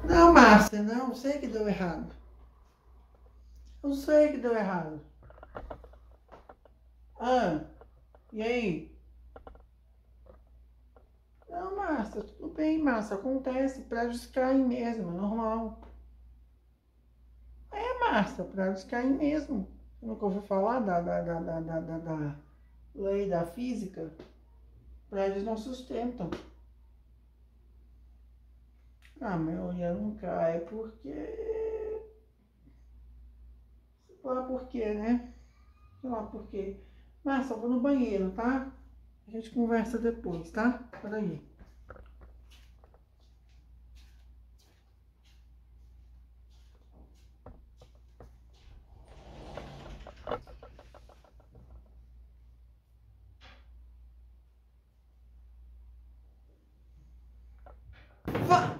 Não, Márcia, não, eu sei que deu errado. Eu sei que deu errado. Ah, e aí? Não, Márcia, tudo bem, Márcia, acontece, prédios caem mesmo, é normal. É, Márcia, prédios caem mesmo. Você nunca ouviu falar da lei da física? Prédios não sustentam. Ah, meu, já não cai porque... Sei lá por quê, né? Sei lá por quê. Márcia, eu vou no banheiro, tá? A gente conversa depois, tá? Peraí. Vá!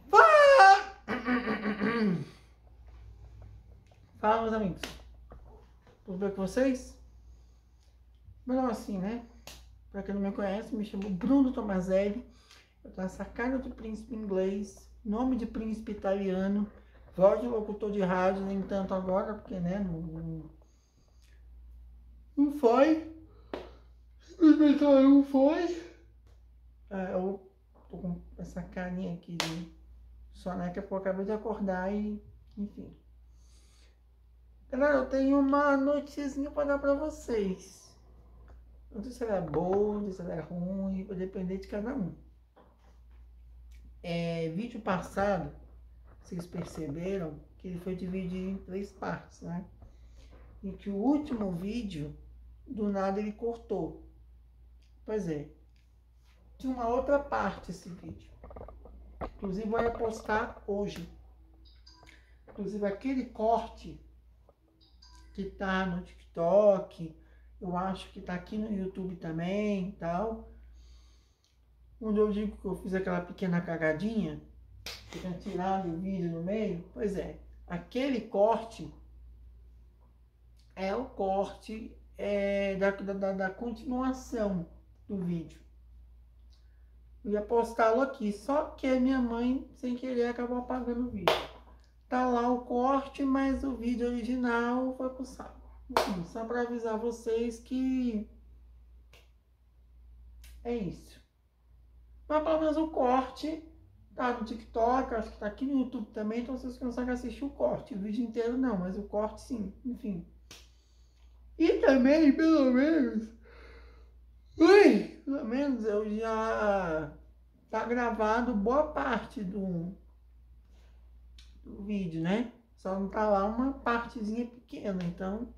Vá! Fala, meus amigos. Tudo bem com vocês? Melhor assim, né? Pra quem não me conhece, me chamo Bruno Tomazelli. Eu tenho essa cara de príncipe inglês, nome de príncipe italiano, voz de locutor de rádio, nem tanto agora, porque, né, não foi. Simplesmente não foi. Eu tô com essa carinha aqui de soneca, porque eu acabei de acordar e, enfim. Galera, eu tenho uma noticiazinha para dar para vocês. Não sei se ela é boa, não sei se ela é ruim, vai depender de cada um. Vídeo passado, vocês perceberam que ele foi dividido em 3 partes, né? E que o último vídeo, do nada ele cortou. Pois é, tinha uma outra parte esse vídeo. Inclusive vou repostar hoje. Inclusive aquele corte que tá no TikTok, eu acho que tá aqui no YouTube também e tal. Onde eu digo que eu fiz aquela pequena cagadinha, que tinha tirado o vídeo no meio. Pois é, aquele corte é o corte da continuação do vídeo. Eu ia postá-lo aqui, só que a minha mãe, sem querer, acabou apagando o vídeo. Tá lá o corte, mas o vídeo original foi pro saco. Enfim, só para avisar vocês que é isso. Mas pelo menos o corte tá no TikTok, acho que tá aqui no YouTube também, então vocês conseguem assistir o corte. O vídeo inteiro não, mas o corte sim, enfim. E também, pelo menos, eu já tá gravado boa parte do vídeo, né? Só não tá lá uma partezinha pequena, então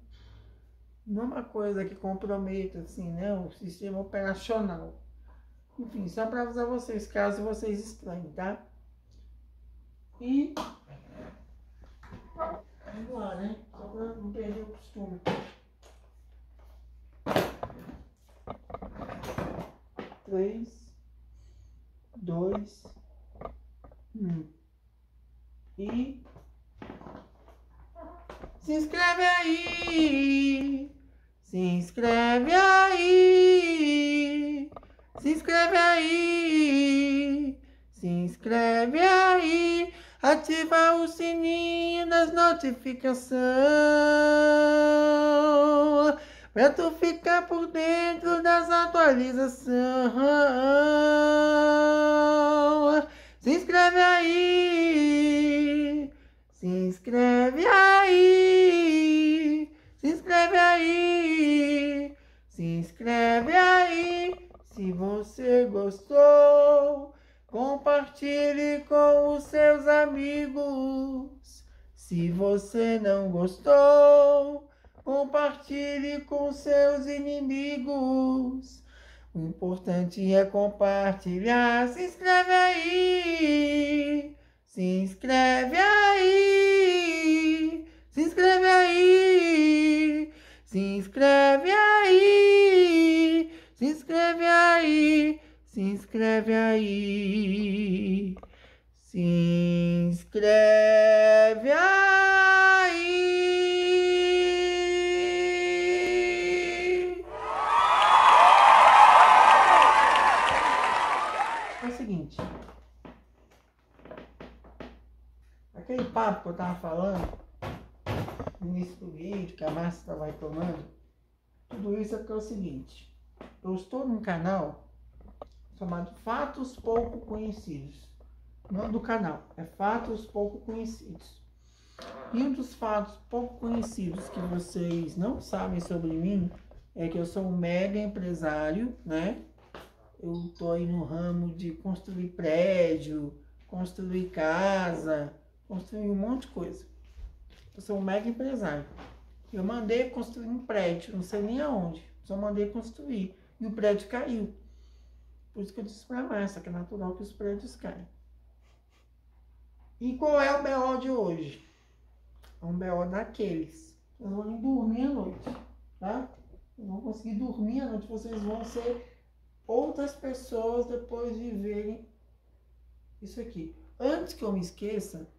não é uma coisa que comprometa, assim, né, o sistema operacional. Enfim, só para avisar vocês, caso vocês estranhem, tá? E vamos lá, né? Só para não perder o costume. 3, 2, 1. E se inscreve aí! Se inscreve aí! Se inscreve aí! Se inscreve aí! Ativa o sininho das notificações pra tu ficar por dentro das atualizações. Se inscreve aí! Se inscreve aí! Se inscreve aí! Se inscreve aí! Se você gostou, compartilhe com os seus amigos. Se você não gostou, compartilhe com seus inimigos. O importante é compartilhar. Se inscreve aí! Se inscreve aí! Se inscreve aí! Se inscreve aí! Se inscreve aí! Se inscreve aí! Se inscreve aí! seguinte. Aquele papo que eu tava falando no início do vídeo, que a Márcia estava reclamando, tudo isso é porque é o seguinte. Eu estou num canal chamado Fatos Pouco Conhecidos. O nome do canal é Fatos Pouco Conhecidos. E um dos fatos pouco conhecidos que vocês não sabem sobre mim é que eu sou um mega empresário, né? Eu tô aí no ramo de construir prédio, construir casa, construir um monte de coisa. Eu sou um mega empresário. Eu mandei construir um prédio, não sei nem aonde, só mandei construir. E o prédio caiu. Por isso que eu disse pra Márcia que é natural que os prédios caem. E qual é o BO de hoje? É um BO daqueles. Vocês vão nem dormir à noite, tá? Vocês vão conseguir dormir à noite, vocês vão ser outras pessoas depois de verem isso aqui. Antes que eu me esqueça,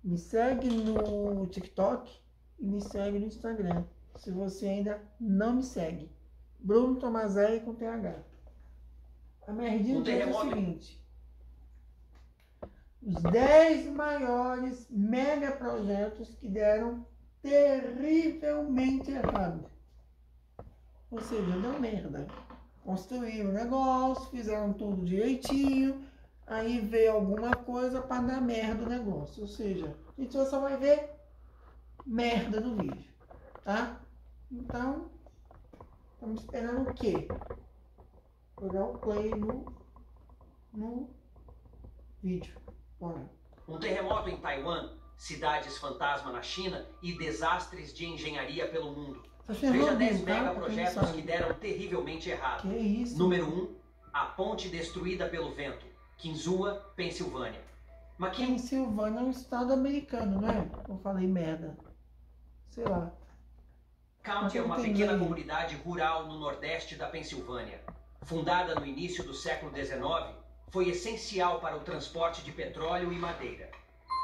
me segue no TikTok e me segue no Instagram. Se você ainda não me segue. Bruno Tomazelli com TH. A merdinha de hoje é o seguinte. Os 10 maiores mega projetos que deram terrivelmente errado. Ou seja, deu merda. Construíram o negócio, fizeram tudo direitinho, aí veio alguma coisa para dar merda o negócio. Ou seja, a gente só vai ver merda no vídeo, tá? Então, estamos esperando o quê? Vou dar o play no vídeo. Bora. Um terremoto em Taiwan, cidades fantasma na China e desastres de engenharia pelo mundo. Veja 10 megaprojetos que deram terrivelmente errado. Que isso? Número 1, a ponte destruída pelo vento. Kinzua, Pensilvânia. Pensilvânia é um estado americano, né? Eu falei merda. Sei lá. County é uma pequena comunidade rural no nordeste da Pensilvânia. Fundada no início do século XIX, foi essencial para o transporte de petróleo e madeira.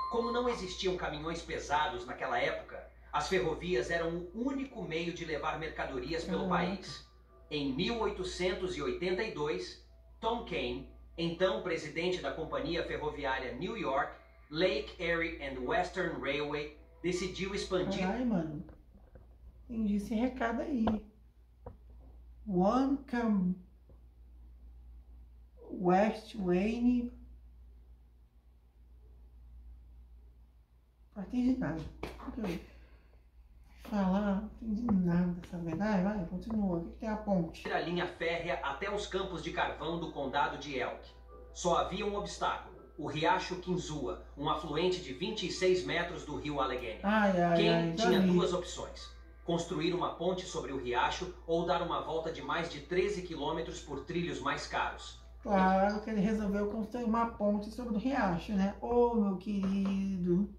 Como não existiam caminhões pesados naquela época, as ferrovias eram o único meio de levar mercadorias pelo país. Em 1882, Tom Kane, então presidente da Companhia Ferroviária New York, Lake Erie and Western Railway, decidiu expandir... Ai, mano. Entendi esse recado aí. West Wayne. Não entendi nada. Falar, não entendi nada, sabe? Vai, continua. O que tem a ponte? A linha férrea até os campos de carvão do condado de Elk. Só havia um obstáculo: o riacho Kinzua, um afluente de 26 metros do rio Allegheny. Quem tinha duas opções: construir uma ponte sobre o riacho ou dar uma volta de mais de 13 quilômetros por trilhos mais caros. Claro que ele resolveu construir uma ponte sobre o riacho, né? Ô, meu querido.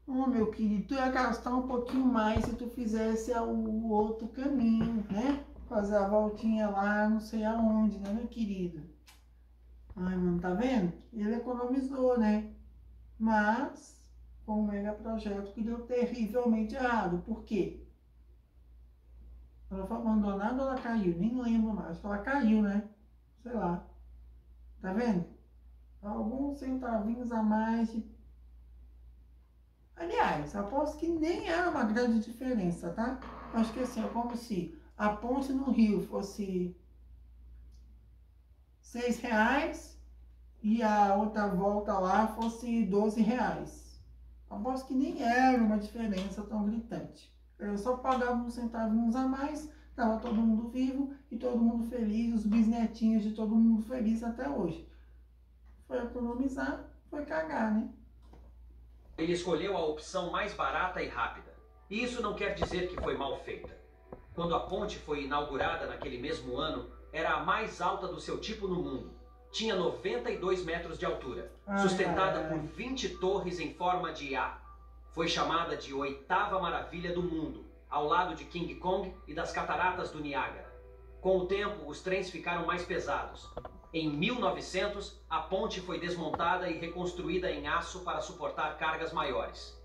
Ô, meu querido, tu ia gastar um pouquinho mais se tu fizesse o outro caminho, né? Fazer a voltinha lá, não sei aonde, né, meu querido? Ai, mano, tá vendo? Ele economizou, né? Mas, foi um mega projeto que deu terrivelmente errado. Por quê? Ela foi abandonada ou ela caiu? Nem lembro mais. Ela caiu, né? Sei lá. Tá vendo? Alguns centavinhos a mais de... Aliás, aposto que nem era uma grande diferença, tá? Acho que assim, é como se a ponte no rio fosse R$6 e a outra volta lá fosse R$12. Aposto que nem era uma diferença tão gritante. Eu só pagava uns centavinhos a mais, tava todo mundo vivo e todo mundo feliz, os bisnetinhos de todo mundo feliz até hoje. Foi economizar, foi cagar, né? Ele escolheu a opção mais barata e rápida. E isso não quer dizer que foi mal feita. Quando a ponte foi inaugurada naquele mesmo ano, era a mais alta do seu tipo no mundo. Tinha 92 metros de altura, sustentada por 20 torres em forma de A. Foi chamada de 8ª maravilha do mundo, ao lado de King Kong e das cataratas do Niágara. Com o tempo, os trens ficaram mais pesados. Em 1900, a ponte foi desmontada e reconstruída em aço para suportar cargas maiores.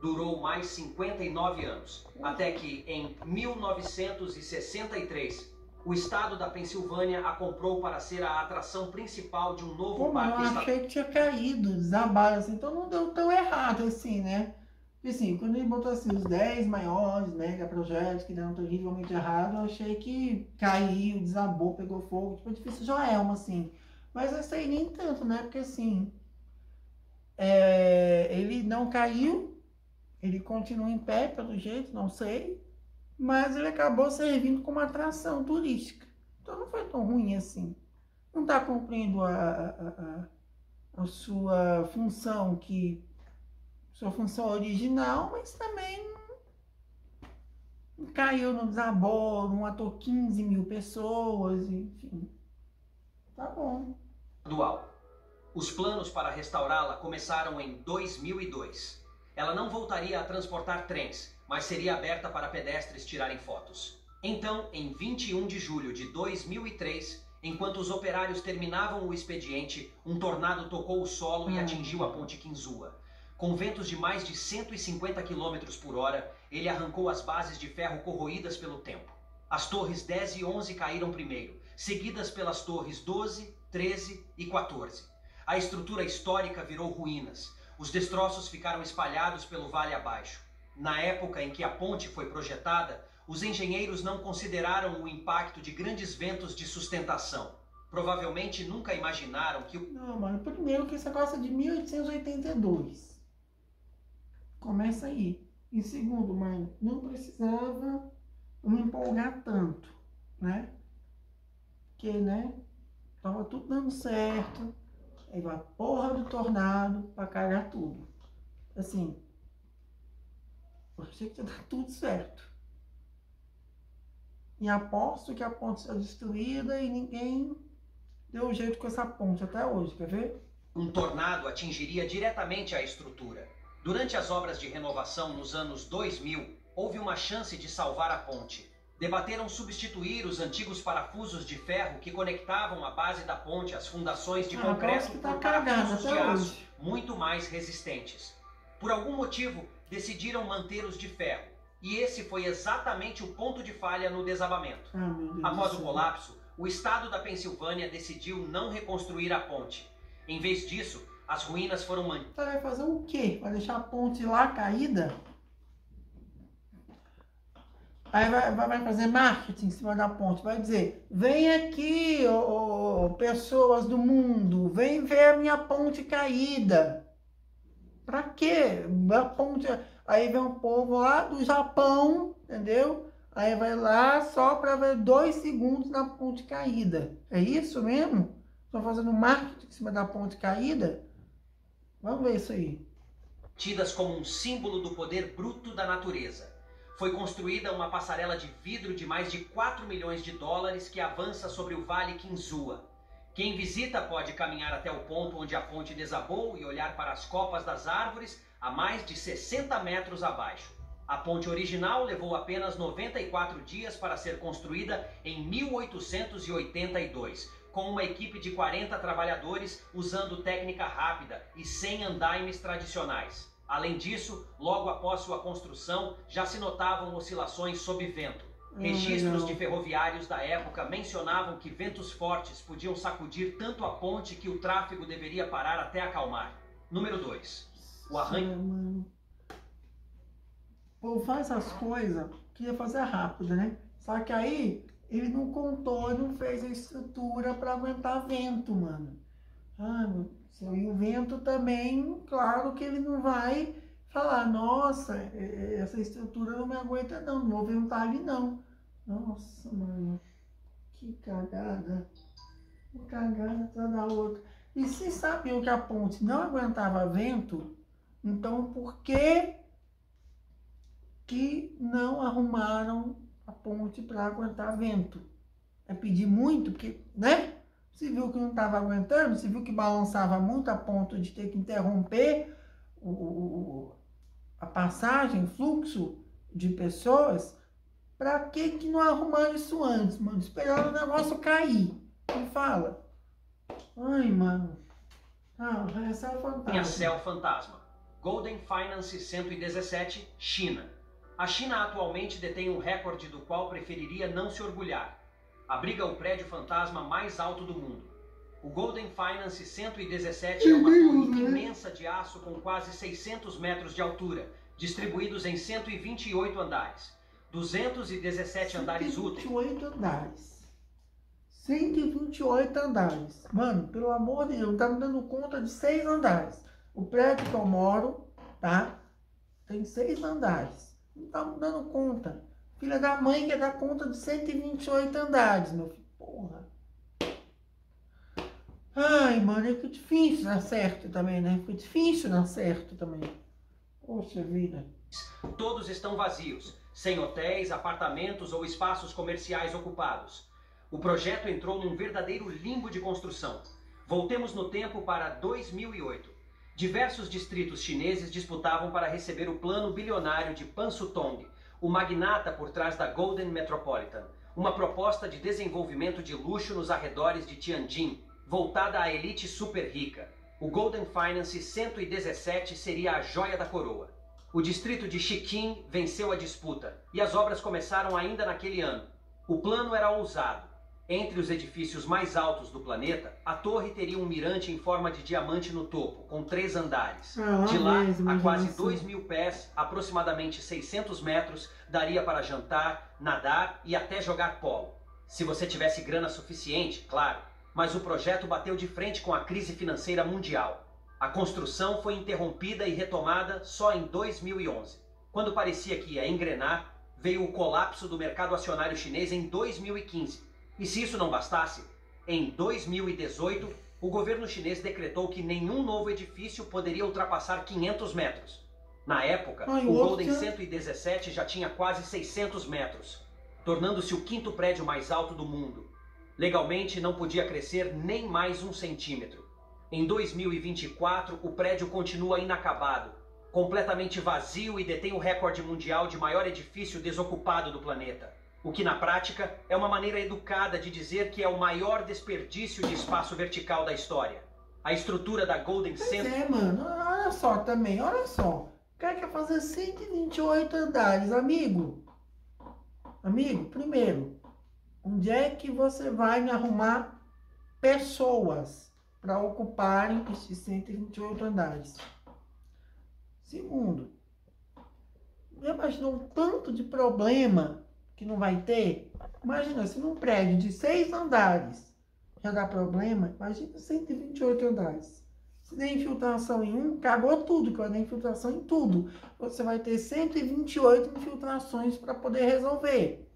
Durou mais 59 anos, até que, em 1963, O estado da Pensilvânia a comprou para ser a atração principal de um novo Pô, mas parque eu estadual. achei que tinha caído, desabado, assim, então não deu tão errado assim, né? Porque assim, quando ele botou assim, os 10 maiores megaprojetos que deram terrivelmente errado, eu achei que caiu, desabou, pegou fogo, tipo, difícil Joelma, assim. Mas esse aí nem tanto, né? Porque assim, ele não caiu, ele continua em pé, pelo jeito, não sei, mas ele acabou servindo como atração turística. Então não foi tão ruim assim. Não está cumprindo a sua função sua função original, mas também caiu no desabor, não matou 15 mil pessoas, enfim. Tá bom. Os planos para restaurá-la começaram em 2002. Ela não voltaria a transportar trens, mas seria aberta para pedestres tirarem fotos. Então, em 21 de julho de 2003, enquanto os operários terminavam o expediente, um tornado tocou o solo e atingiu a ponte Kinzua. Com ventos de mais de 150 km por hora, ele arrancou as bases de ferro corroídas pelo tempo. As torres 10 e 11 caíram primeiro, seguidas pelas torres 12, 13 e 14. A estrutura histórica virou ruínas. Os destroços ficaram espalhados pelo vale abaixo. Na época em que a ponte foi projetada, os engenheiros não consideraram o impacto de grandes ventos de sustentação. Provavelmente nunca imaginaram que o... Não, mano, primeiro que esse negócio é de 1882. Começa aí. E segundo, mano, não precisava me empolgar tanto, né? Porque, né, tava tudo dando certo. Aí vai a porra do tornado pra cagar tudo. Assim, eu achei que ia dar tudo certo. E aposto que a ponte será destruída e ninguém deu jeito com essa ponte até hoje, quer ver? Um tornado atingiria diretamente a estrutura. Durante as obras de renovação nos anos 2000, houve uma chance de salvar a ponte. Debateram substituir os antigos parafusos de ferro que conectavam a base da ponte às fundações de concreto por parafusos de aço muito mais resistentes. Por algum motivo, decidiram manter os de ferro. E esse foi exatamente o ponto de falha no desabamento. Após o colapso, o estado da Pensilvânia decidiu não reconstruir a ponte. Em vez disso, as ruínas foram mantidas. Vai fazer o quê? Vai deixar a ponte lá caída? Aí vai fazer marketing em cima da ponte. Vai dizer, vem aqui, pessoas do mundo, vem ver a minha ponte caída. Pra quê? A ponte... Aí vem um povo lá do Japão, entendeu? Aí vai lá só para ver 2 segundos na ponte caída. É isso mesmo? Estão fazendo marketing em cima da ponte caída? Vamos ver isso aí. Tidas como um símbolo do poder bruto da natureza. Foi construída uma passarela de vidro de mais de 4 milhões de dólares que avança sobre o Vale Kinzua. Quem visita pode caminhar até o ponto onde a ponte desabou e olhar para as copas das árvores a mais de 60 metros abaixo. A ponte original levou apenas 94 dias para ser construída em 1882, com uma equipe de 40 trabalhadores usando técnica rápida e sem andaimes tradicionais. Além disso, logo após sua construção, já se notavam oscilações sob vento. Registros de ferroviários da época mencionavam que ventos fortes podiam sacudir tanto a ponte que o tráfego deveria parar até acalmar. Número 2. O arranque... Ou faz essas coisas, queria fazer rápido, né? Só que aí ele não contou, não fez a estrutura para aguentar vento, mano. Ah, meu Deus. E o vento também, claro que ele não vai falar, nossa, essa estrutura não me aguenta não, não vou ventar ali não. Nossa, mano, que cagada. Uma cagada atrás da outra. E se sabiam que a ponte não aguentava vento, então por que não arrumaram a ponte para aguentar vento? É pedir muito, porque, né? Se viu que não estava aguentando, se viu que balançava muito a ponto de ter que interromper a passagem, fluxo de pessoas, para que não arrumaram isso antes, mano? Esperaram o negócio cair. Me fala. Ai, mano. Ah, essa é o fantasma. Céu Fantasma. Golden Finance 117, China. A China atualmente detém um recorde do qual preferiria não se orgulhar. abriga o prédio fantasma mais alto do mundo. O Golden Finance 117 é uma torre imensa de aço com quase 600 metros de altura, distribuídos em 128 andares. 217 andares úteis. 128 andares. 128 andares. Mano, pelo amor de Deus, não tá me dando conta de 6 andares. O prédio que eu moro, tá? Tem 6 andares. Não tá me dando conta. Filha da mãe quer dar conta de 128 andares, meu filho. Porra. Ai, mano, é que difícil dar certo também, né? Foi difícil dar certo também. Poxa vida. Todos estão vazios, sem hotéis, apartamentos ou espaços comerciais ocupados. O projeto entrou num verdadeiro limbo de construção. Voltemos no tempo para 2008. Diversos distritos chineses disputavam para receber o plano bilionário de Pan Sutong, o magnata por trás da Golden Metropolitan, uma proposta de desenvolvimento de luxo nos arredores de Tianjin, voltada à elite super rica. O Golden Finance 117 seria a joia da coroa. O distrito de Xiqing venceu a disputa e as obras começaram ainda naquele ano. O plano era ousado. Entre os edifícios mais altos do planeta, a torre teria um mirante em forma de diamante no topo, com 3 andares. De lá, a quase 2.000 pés, aproximadamente 600 metros, daria para jantar, nadar e até jogar polo. Se você tivesse grana suficiente, claro. Mas o projeto bateu de frente com a crise financeira mundial. A construção foi interrompida e retomada só em 2011. Quando parecia que ia engrenar, veio o colapso do mercado acionário chinês em 2015. E se isso não bastasse, em 2018, o governo chinês decretou que nenhum novo edifício poderia ultrapassar 500 metros. Na época, o Golden 117 já tinha quase 600 metros, tornando-se o 5º prédio mais alto do mundo. Legalmente, não podia crescer nem mais 1 centímetro. Em 2024, o prédio continua inacabado, completamente vazio e detém o recorde mundial de maior edifício desocupado do planeta. O que, na prática, é uma maneira educada de dizer que é o maior desperdício de espaço vertical da história. A estrutura da Golden Center... mano, olha só também, olha só. O cara quer fazer 128 andares, amigo. Amigo, primeiro, onde é que você vai me arrumar pessoas para ocuparem esses 128 andares? Segundo, já imaginou um tanto de problema que não vai ter? Imagina, se num prédio de 6 andares já dá problema, imagina 128 andares. Se der infiltração em um, cagou tudo, que vai dar infiltração em tudo. Você vai ter 128 infiltrações para poder resolver.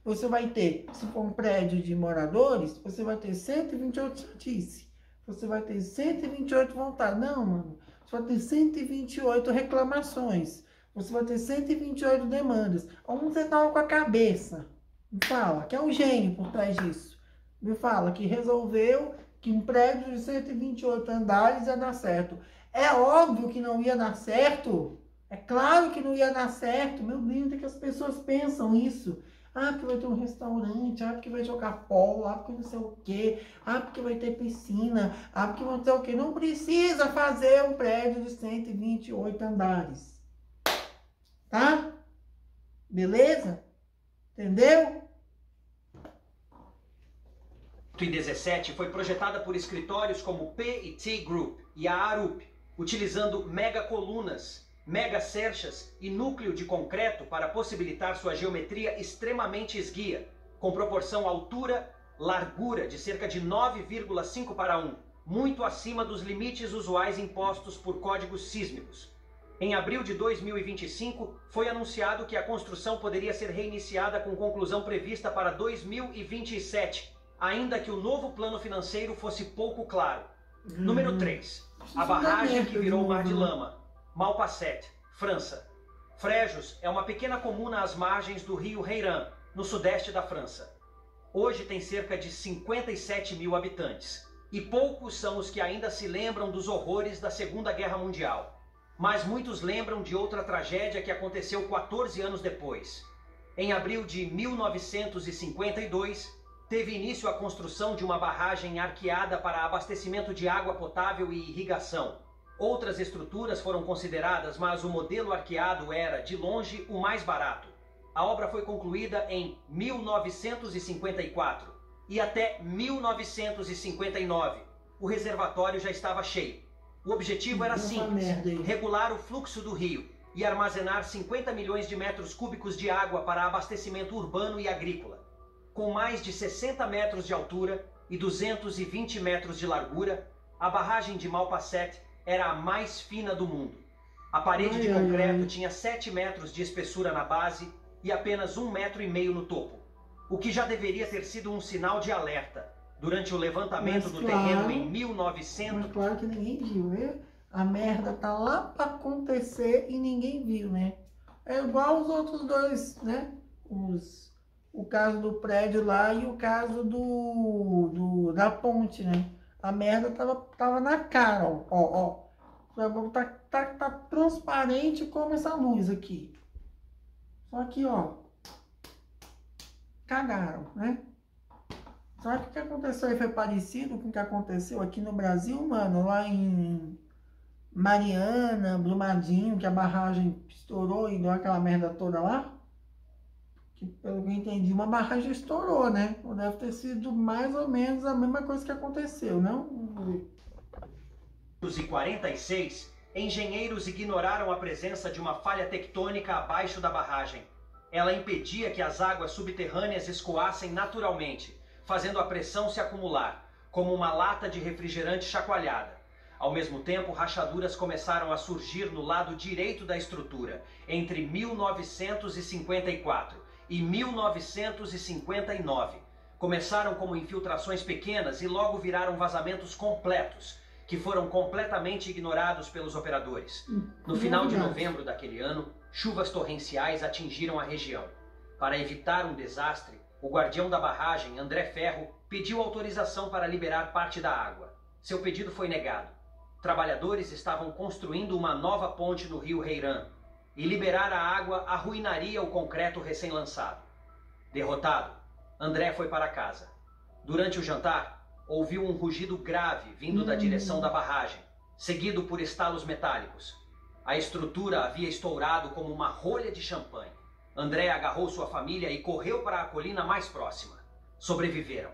Você vai ter, se for um prédio de moradores, você vai ter 128 chatice. Você vai ter 128 vontades. Não, mano. Você vai ter 128 reclamações. Você vai ter 128 demandas. Onde você tava com a cabeça? Me fala, que é o gênio por trás disso. Me fala que resolveu que um prédio de 128 andares ia dar certo. É óbvio que não ia dar certo. É claro que não ia dar certo. Meu Deus, é que as pessoas pensam isso. Ah, porque vai ter um restaurante, ah, porque vai jogar polo, ah, porque não sei o quê, ah, porque vai ter piscina, ah, porque não sei o quê. Não precisa fazer um prédio de 128 andares. Tá? Beleza? Entendeu? A 117 foi projetada por escritórios como o P&T Group e a Arup, utilizando mega colunas, mega cerchas e núcleo de concreto para possibilitar sua geometria extremamente esguia, com proporção altura-largura de cerca de 9,5 para 1, muito acima dos limites usuais impostos por códigos sísmicos. Em abril de 2025, foi anunciado que a construção poderia ser reiniciada com conclusão prevista para 2027, ainda que o novo plano financeiro fosse pouco claro. Número 3. A barragem que virou mar de lama. Malpasset, França. Fréjus é uma pequena comuna às margens do rio Heiran, no sudeste da França. Hoje tem cerca de 57 mil habitantes. E poucos são os que ainda se lembram dos horrores da Segunda Guerra Mundial. Mas muitos lembram de outra tragédia que aconteceu 14 anos depois. Em abril de 1952, teve início a construção de uma barragem arqueada para abastecimento de água potável e irrigação. Outras estruturas foram consideradas, mas o modelo arqueado era, de longe, o mais barato. A obra foi concluída em 1954 e até 1959 o reservatório já estava cheio. O objetivo era simples, regular o fluxo do rio e armazenar 50 milhões de metros cúbicos de água para abastecimento urbano e agrícola. Com mais de 60 metros de altura e 220 metros de largura, a barragem de Malpasset era a mais fina do mundo. A parede de concreto tinha 7 metros de espessura na base e apenas 1,5 metro no topo, o que já deveria ter sido um sinal de alerta durante o levantamento do terreno em 1900. Mas claro que ninguém viu, né? A merda tá lá para acontecer e ninguém viu, né? É igual os outros dois, né? O caso do prédio lá e o caso da ponte, né? A merda tava na cara, ó. Tá transparente como essa luz aqui. Só que, ó, cagaram, né? Só que o que aconteceu aí foi parecido com o que aconteceu aqui no Brasil, mano, lá em Mariana, Brumadinho, que a barragem estourou e deu aquela merda toda lá. Que, pelo que eu entendi, uma barragem estourou, né? Ou deve ter sido mais ou menos a mesma coisa que aconteceu, não? Em 1946, engenheiros ignoraram a presença de uma falha tectônica abaixo da barragem. Ela impedia que as águas subterrâneas escoassem naturalmente, fazendo a pressão se acumular, como uma lata de refrigerante chacoalhada. Ao mesmo tempo, rachaduras começaram a surgir no lado direito da estrutura, entre 1954 e 1959. Começaram como infiltrações pequenas e logo viraram vazamentos completos, que foram completamente ignorados pelos operadores. No final de novembro daquele ano, chuvas torrenciais atingiram a região. Para evitar um desastre, o guardião da barragem, André Ferro, pediu autorização para liberar parte da água. Seu pedido foi negado. Trabalhadores estavam construindo uma nova ponte no rio Reirã, e liberar a água arruinaria o concreto recém-lançado. Derrotado, André foi para casa. Durante o jantar, ouviu um rugido grave vindo da direção da barragem, seguido por estalos metálicos. A estrutura havia estourado como uma rolha de champanhe. André agarrou sua família e correu para a colina mais próxima. Sobreviveram,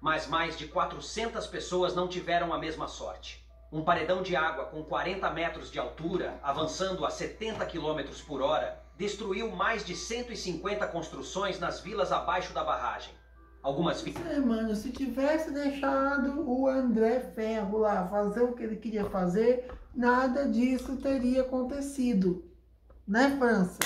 mas mais de 400 pessoas não tiveram a mesma sorte. Um paredão de água com 40 metros de altura, avançando a 70 km por hora, destruiu mais de 150 construções nas vilas abaixo da barragem. Algumas mano, se tivesse deixado o André Ferro lá fazer o que ele queria fazer, nada disso teria acontecido. Né, França?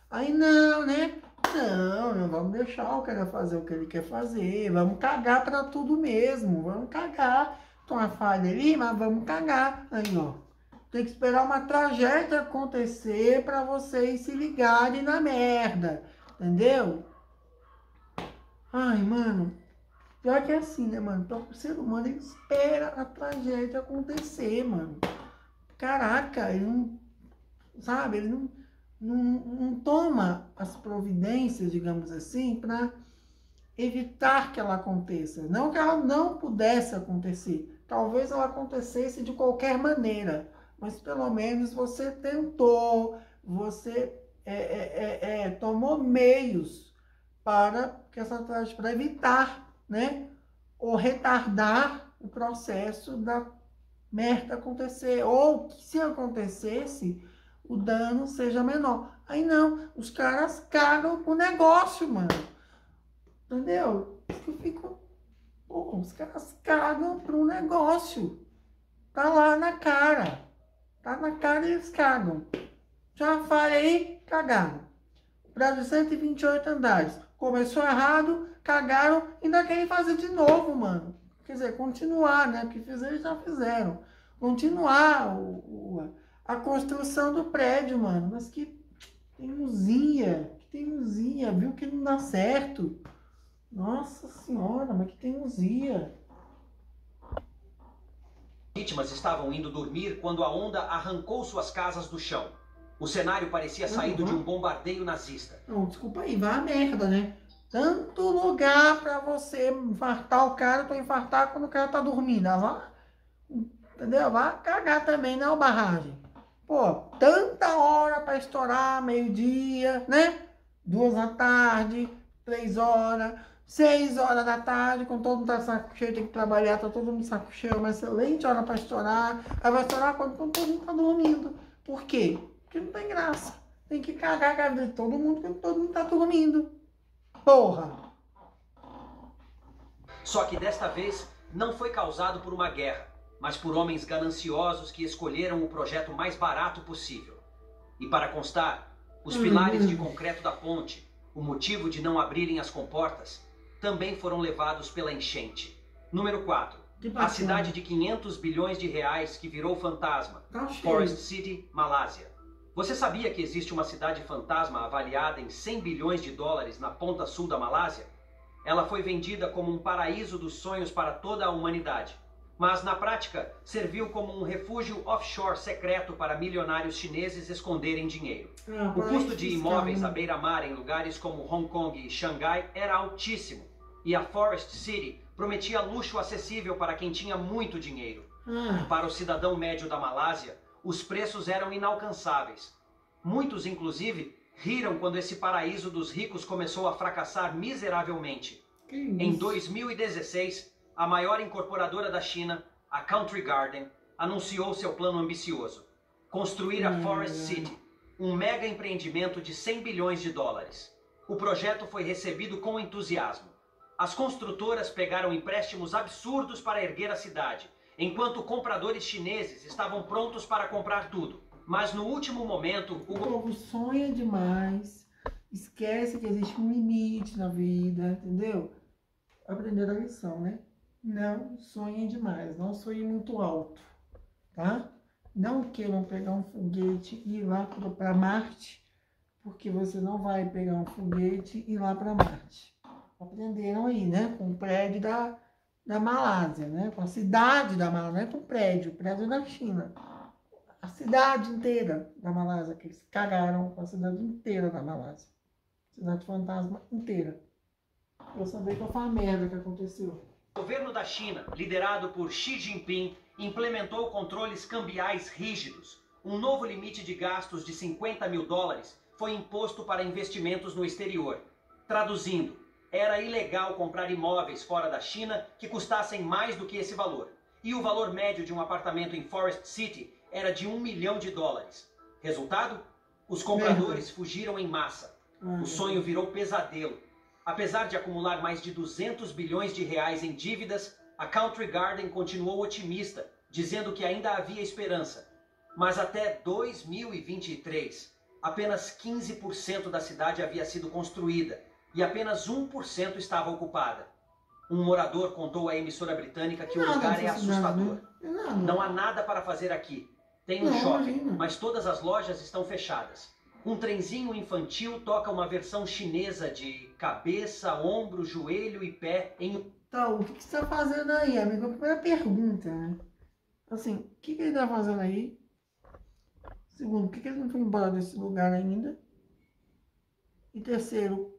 Aí não, né? Não vamos deixar o cara fazer o que ele quer fazer. Vamos cagar pra tudo mesmo. Vamos cagar. Tem uma falha ali, mas vamos cagar. Aí, ó. Tem que esperar uma tragédia acontecer pra vocês se ligarem na merda. Entendeu? Ai, mano. Pior que é assim, né, mano? Então, o ser humano, ele espera a tragédia acontecer, mano. Caraca, ele não... Sabe? Ele não toma as providências, digamos assim, para evitar que ela aconteça. Não que ela não pudesse acontecer. Talvez ela acontecesse de qualquer maneira. Mas pelo menos você tentou, você tomou meios para evitar, né? Ou retardar o processo da merda acontecer. Ou que se acontecesse, o dano seja menor. Aí não, os caras cagam o negócio, mano. Entendeu? Eu fico... Pô, os caras cagam pro negócio. Tá lá na cara. Tá na cara e eles cagam. Já falei, cagaram. Prédio 128 andares. Começou errado, cagaram, ainda querem fazer de novo, mano. Quer dizer, continuar, né? Porque fizeram, já fizeram. Continuar a construção do prédio, mano. Mas que teimosia, viu que não dá certo. Nossa senhora, mas que teimosia. Vítimas estavam indo dormir quando a onda arrancou suas casas do chão. O cenário parecia saído de um bombardeio nazista. Não, desculpa aí, vai a merda, né? Tanto lugar pra você infartar o cara, tu infartar quando o cara tá dormindo. Vai, entendeu? Vai cagar também, não, barragem. Pô, tanta hora pra estourar, meio-dia, né? 2 da tarde, 3 horas, 6 horas da tarde, quando todo mundo tá de saco cheio, tem que trabalhar, tá todo mundo de saco cheio, uma excelente hora para estourar. Aí vai estourar quando todo mundo tá dormindo. Por quê? Porque não tem graça. Tem que cagar a cabeça de todo mundo quando todo mundo tá dormindo. Porra! Só que desta vez não foi causado por uma guerra, mas por homens gananciosos que escolheram o projeto mais barato possível. E para constar, os pilares de concreto da ponte, o motivo de não abrirem as comportas, também foram levados pela enchente. Número 4. A cidade de 500 bilhões de reais que virou fantasma, Forest City, Malásia. Você sabia que existe uma cidade fantasma avaliada em 100 bilhões de dólares na ponta sul da Malásia? Ela foi vendida como um paraíso dos sonhos para toda a humanidade, mas na prática serviu como um refúgio offshore secreto para milionários chineses esconderem dinheiro. O custo de imóveis à beira-mar em lugares como Hong Kong e Xangai era altíssimo, e a Forest City prometia luxo acessível para quem tinha muito dinheiro. Para o cidadão médio da Malásia, os preços eram inalcançáveis. Muitos, inclusive, riram quando esse paraíso dos ricos começou a fracassar miseravelmente. Em 2016, a maior incorporadora da China, a Country Garden, anunciou seu plano ambicioso: construir a Forest City, um mega empreendimento de 100 bilhões de dólares. O projeto foi recebido com entusiasmo. As construtoras pegaram empréstimos absurdos para erguer a cidade, enquanto compradores chineses estavam prontos para comprar tudo. Mas no último momento, o povo sonha demais, esquece que existe um limite na vida, entendeu? Aprenderam a lição, né? Não sonhem demais, não sonhem muito alto, tá? Não queiram pegar um foguete e ir lá para Marte, porque você não vai pegar um foguete e ir lá para Marte. Aprenderam aí, né? Com o prédio da Malásia, né? Com a cidade da Malásia, não é com o prédio da China. A cidade inteira da Malásia, que eles cagaram com a cidade inteira da Malásia. Cidade fantasma inteira. Eu sabia que foi a merda que aconteceu. O governo da China, liderado por Xi Jinping, implementou controles cambiais rígidos. Um novo limite de gastos de 50 mil dólares foi imposto para investimentos no exterior. Traduzindo, era ilegal comprar imóveis fora da China que custassem mais do que esse valor. E o valor médio de um apartamento em Forest City era de $1 milhão. Resultado? Os compradores fugiram em massa. O sonho virou pesadelo. Apesar de acumular mais de 200 bilhões de reais em dívidas, a Country Garden continuou otimista, dizendo que ainda havia esperança. Mas até 2023, apenas 15% da cidade havia sido construída e apenas 1% estava ocupada. Um morador contou à emissora britânica que o lugar é assustador. Não há nada para fazer aqui. Tem um shopping, mas todas as lojas estão fechadas. Um trenzinho infantil toca uma versão chinesa de cabeça, ombro, joelho e pé em... Então, o que você está fazendo aí, amigo? A primeira pergunta, né? Assim, o que ele está fazendo aí? Segundo, por que ele não foi embora desse lugar ainda? E terceiro,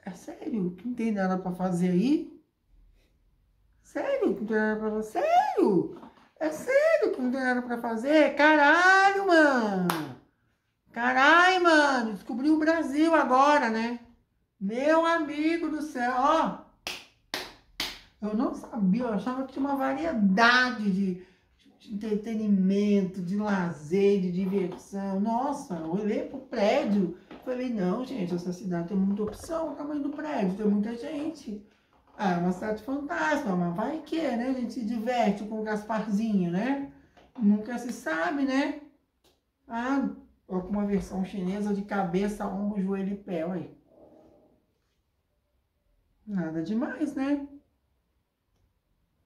é sério que não tem nada para fazer aí? Sério que não tem nada para fazer? Sério? É sério que não tem nada pra fazer? Caralho, mano! Caralho, mano! Descobriu o Brasil agora, né? Meu amigo do céu, ó! Eu não sabia, eu achava que tinha uma variedade de entretenimento, de lazer, de diversão. Nossa, eu olhei pro prédio, falei, não, gente, essa cidade tem muita opção, o tamanho do prédio, tem muita gente. Ah, é uma cidade fantasma, mas vai que, né? A gente se diverte com o Gasparzinho, né? Nunca se sabe, né? Ah, com uma versão chinesa de cabeça, ombro, joelho e pé, aí. Nada demais, né?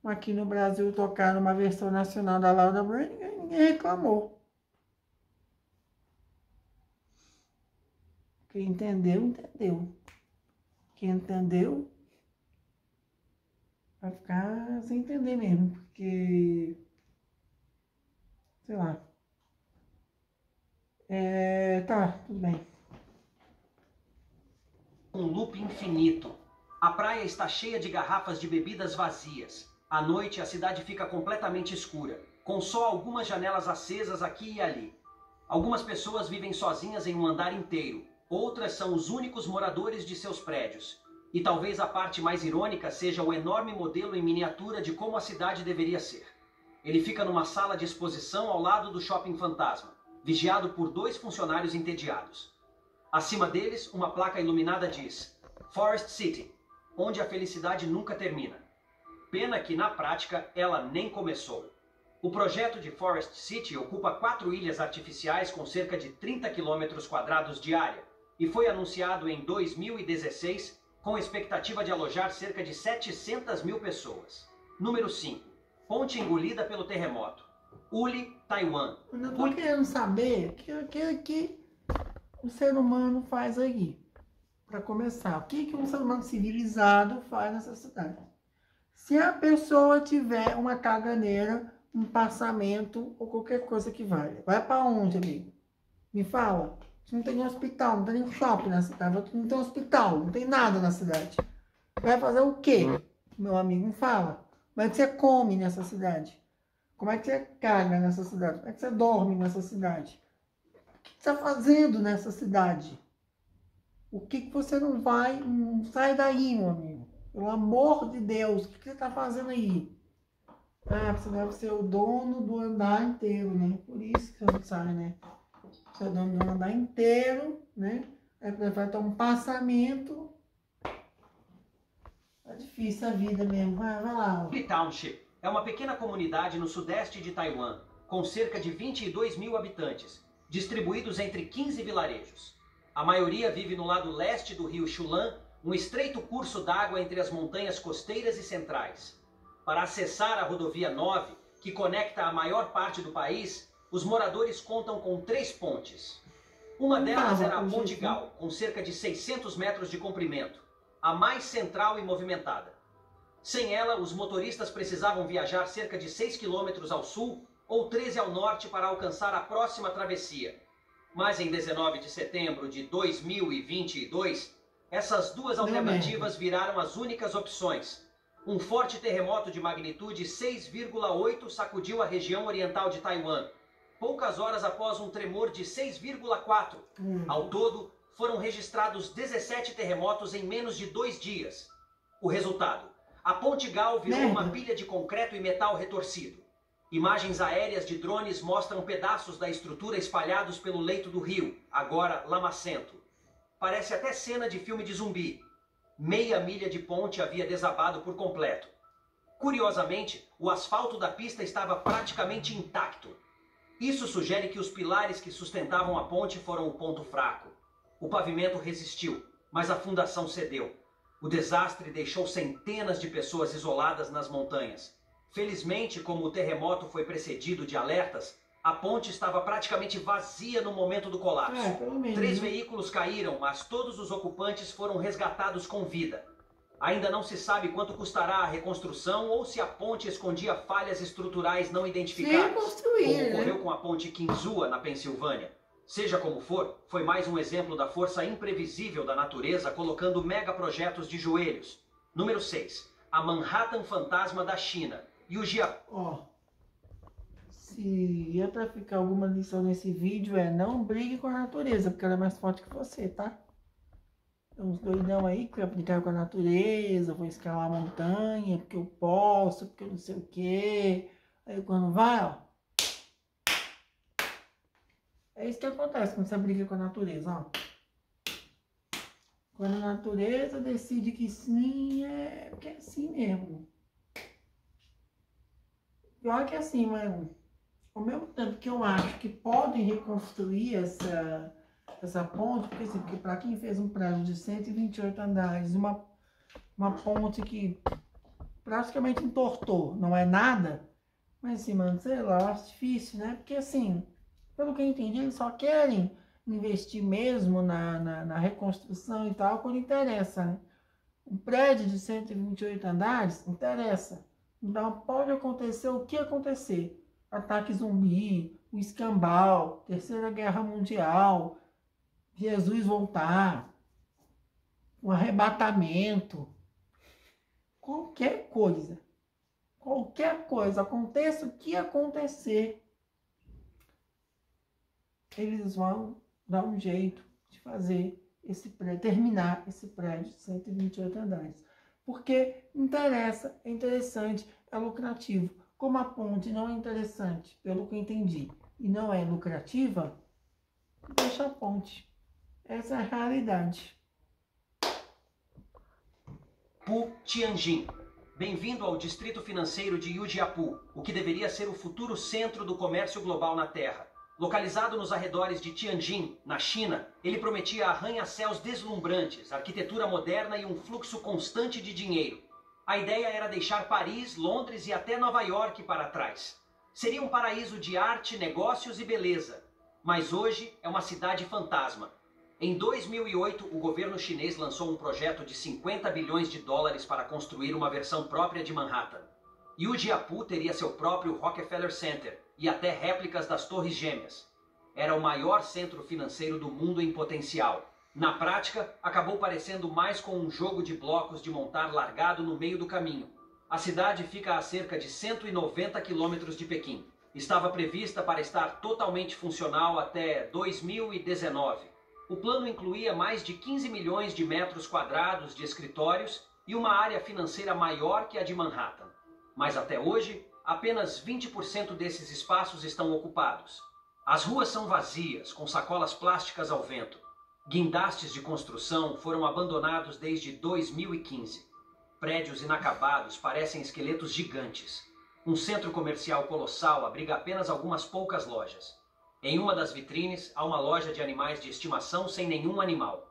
Aqui no Brasil tocaram uma versão nacional da Laura Brand, ninguém reclamou. Quem entendeu, entendeu. Quem entendeu... vai ficar sem entender mesmo, porque, sei lá, tá, tudo bem. Um loop infinito. A praia está cheia de garrafas de bebidas vazias. À noite a cidade fica completamente escura, com só algumas janelas acesas aqui e ali. Algumas pessoas vivem sozinhas em um andar inteiro, Outras são os únicos moradores de seus prédios. E talvez a parte mais irônica seja o enorme modelo em miniatura de como a cidade deveria ser. Ele fica numa sala de exposição ao lado do Shopping Fantasma, vigiado por 2 funcionários entediados. Acima deles, uma placa iluminada diz: Forest City, onde a felicidade nunca termina. Pena que, na prática, ela nem começou. O projeto de Forest City ocupa 4 ilhas artificiais com cerca de 30 km² de área e foi anunciado em 2016 com a expectativa de alojar cerca de 700 mil pessoas. Número 5. Ponte engolida pelo terremoto. Uli, Taiwan. Eu estou querendo saber o que o ser humano faz aí. Para começar, o que um ser humano civilizado faz nessa cidade? Se a pessoa tiver uma caganeira, um passamento ou qualquer coisa que valha, vai para onde, amigo? Me fala. Não tem nem hospital, não tem nem shopping na cidade, não tem hospital, não tem nada na cidade. Vai fazer o quê? Meu amigo, me fala. Como é que você come nessa cidade? Como é que você caga nessa cidade? Como é que você dorme nessa cidade? O que você está fazendo nessa cidade? O que você não vai... Não sai daí, meu amigo. Pelo amor de Deus, o que você está fazendo aí? Ah, você deve ser o dono do andar inteiro, né? Por isso que você não sai, né? Você é dono do andar inteiro, né? Aí vai ter um passamento. É difícil a vida mesmo. Vai lá. Uli Township é uma pequena comunidade no sudeste de Taiwan, com cerca de 22 mil habitantes, distribuídos entre 15 vilarejos. A maioria vive no lado leste do rio Xulan, um estreito curso d'água entre as montanhas costeiras e centrais. Para acessar a rodovia 9, que conecta a maior parte do país, os moradores contam com 3 pontes. Uma delas era a Ponte Gal, com cerca de 600 metros de comprimento, a mais central e movimentada. Sem ela, os motoristas precisavam viajar cerca de 6 quilômetros ao sul ou 13 ao norte para alcançar a próxima travessia. Mas em 19 de setembro de 2022, essas 2 alternativas viraram as únicas opções. Um forte terremoto de magnitude 6,8 sacudiu a região oriental de Taiwan, poucas horas após um tremor de 6,4. Ao todo, foram registrados 17 terremotos em menos de 2 dias. O resultado: a Ponte Gal virou uma pilha de concreto e metal retorcido. Imagens aéreas de drones mostram pedaços da estrutura espalhados pelo leito do rio, agora lamacento. Parece até cena de filme de zumbi. Meia milha de ponte havia desabado por completo. Curiosamente, o asfalto da pista estava praticamente intacto. Isso sugere que os pilares que sustentavam a ponte foram o ponto fraco. O pavimento resistiu, mas a fundação cedeu. O desastre deixou centenas de pessoas isoladas nas montanhas. Felizmente, como o terremoto foi precedido de alertas, a ponte estava praticamente vazia no momento do colapso. Pelo menos, 3 veículos caíram, mas todos os ocupantes foram resgatados com vida. Ainda não se sabe quanto custará a reconstrução ou se a ponte escondia falhas estruturais não identificadas, como ocorreu com a ponte Kinzua, na Pensilvânia. Seja como for, foi mais um exemplo da força imprevisível da natureza colocando megaprojetos de joelhos. Número 6. A Manhattan Fantasma da China e o Japão. Se é pra ficar alguma lição nesse vídeo, não brigue com a natureza, porque ela é mais forte que você, tá? Tem uns doidão aí que vai brincar com a natureza, vou escalar a montanha, porque eu posso, porque eu não sei o quê. Aí quando vai, ó. É isso que acontece quando você briga com a natureza, ó. Quando a natureza decide que sim, porque é assim mesmo. Pior que assim, mano. Ao mesmo tempo que eu acho que podem reconstruir essa ponte, porque assim, para quem fez um prédio de 128 andares, uma ponte que praticamente entortou, não é nada, mas assim, mano, sei lá, eu acho difícil, né? Porque assim, pelo que eu entendi, eles só querem investir mesmo na reconstrução e tal, quando interessa, né? Um prédio de 128 andares, interessa. Então pode acontecer o que acontecer. Ataque zumbi, o escambau, Terceira Guerra Mundial, Jesus voltar, um arrebatamento, qualquer coisa, aconteça o que acontecer, eles vão dar um jeito de fazer terminar esse prédio de 128 andares. Porque interessa, é interessante, é lucrativo. Como a ponte não é interessante, pelo que eu entendi, e não é lucrativa, deixa a ponte. Essa é a realidade. Pu Tianjin. Bem-vindo ao distrito financeiro de Ujiapu, o que deveria ser o futuro centro do comércio global na Terra. Localizado nos arredores de Tianjin, na China, ele prometia arranha-céus deslumbrantes, arquitetura moderna e um fluxo constante de dinheiro. A ideia era deixar Paris, Londres e até Nova York para trás. Seria um paraíso de arte, negócios e beleza. Mas hoje é uma cidade fantasma. Em 2008, o governo chinês lançou um projeto de 50 bilhões de dólares para construir uma versão própria de Manhattan. Ujiapu teria seu próprio Rockefeller Center e até réplicas das Torres Gêmeas. Era o maior centro financeiro do mundo em potencial. Na prática, acabou parecendo mais com um jogo de blocos de montar largado no meio do caminho. A cidade fica a cerca de 190 quilômetros de Pequim. Estava prevista para estar totalmente funcional até 2019. O plano incluía mais de 15 milhões de metros quadrados de escritórios e uma área financeira maior que a de Manhattan. Mas até hoje, apenas 20% desses espaços estão ocupados. As ruas são vazias, com sacolas plásticas ao vento. Guindastes de construção foram abandonados desde 2015. Prédios inacabados parecem esqueletos gigantes. Um centro comercial colossal abriga apenas algumas poucas lojas. Em uma das vitrines, há uma loja de animais de estimação sem nenhum animal.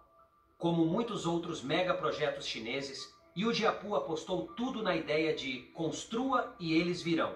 Como muitos outros megaprojetos chineses, Ujiapu apostou tudo na ideia de construa e eles virão.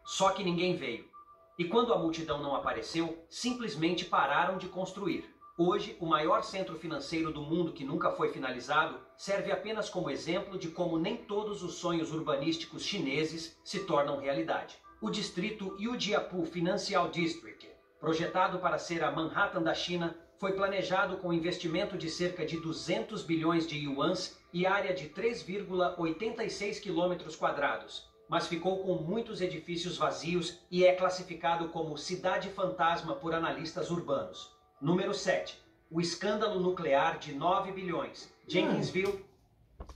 Só que ninguém veio. E quando a multidão não apareceu, simplesmente pararam de construir. Hoje, o maior centro financeiro do mundo que nunca foi finalizado serve apenas como exemplo de como nem todos os sonhos urbanísticos chineses se tornam realidade. O distrito Ujiapu Financial District, projetado para ser a Manhattan da China, foi planejado com investimento de cerca de 200 bilhões de yuans e área de 3,86 quilômetros quadrados, mas ficou com muitos edifícios vazios e é classificado como cidade fantasma por analistas urbanos. Número 7. O escândalo nuclear de 9 bilhões. Jenkinsville.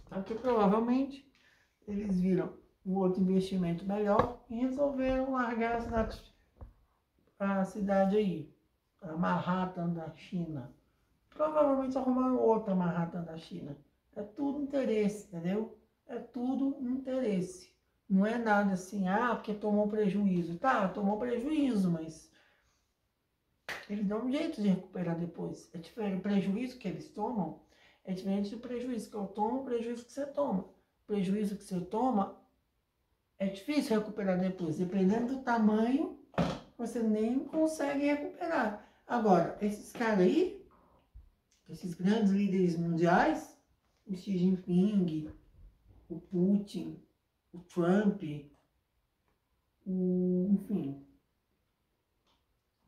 Aqui provavelmente eles viram um outro investimento melhor e resolveram largar a cidade aí, a Manhattan da China. Provavelmente arrumaram outra Manhattan da China. É tudo interesse, entendeu? É tudo interesse. Não é nada assim, porque tomou prejuízo. Tá, tomou prejuízo, mas eles dão um jeito de recuperar depois. É diferente. O prejuízo que eles tomam é diferente do prejuízo que eu tomo, o prejuízo que você toma. O prejuízo que você toma é difícil recuperar depois. Dependendo do tamanho, você nem consegue recuperar. Agora, esses caras aí, esses grandes líderes mundiais, o Xi Jinping, o Putin, o Trump, enfim,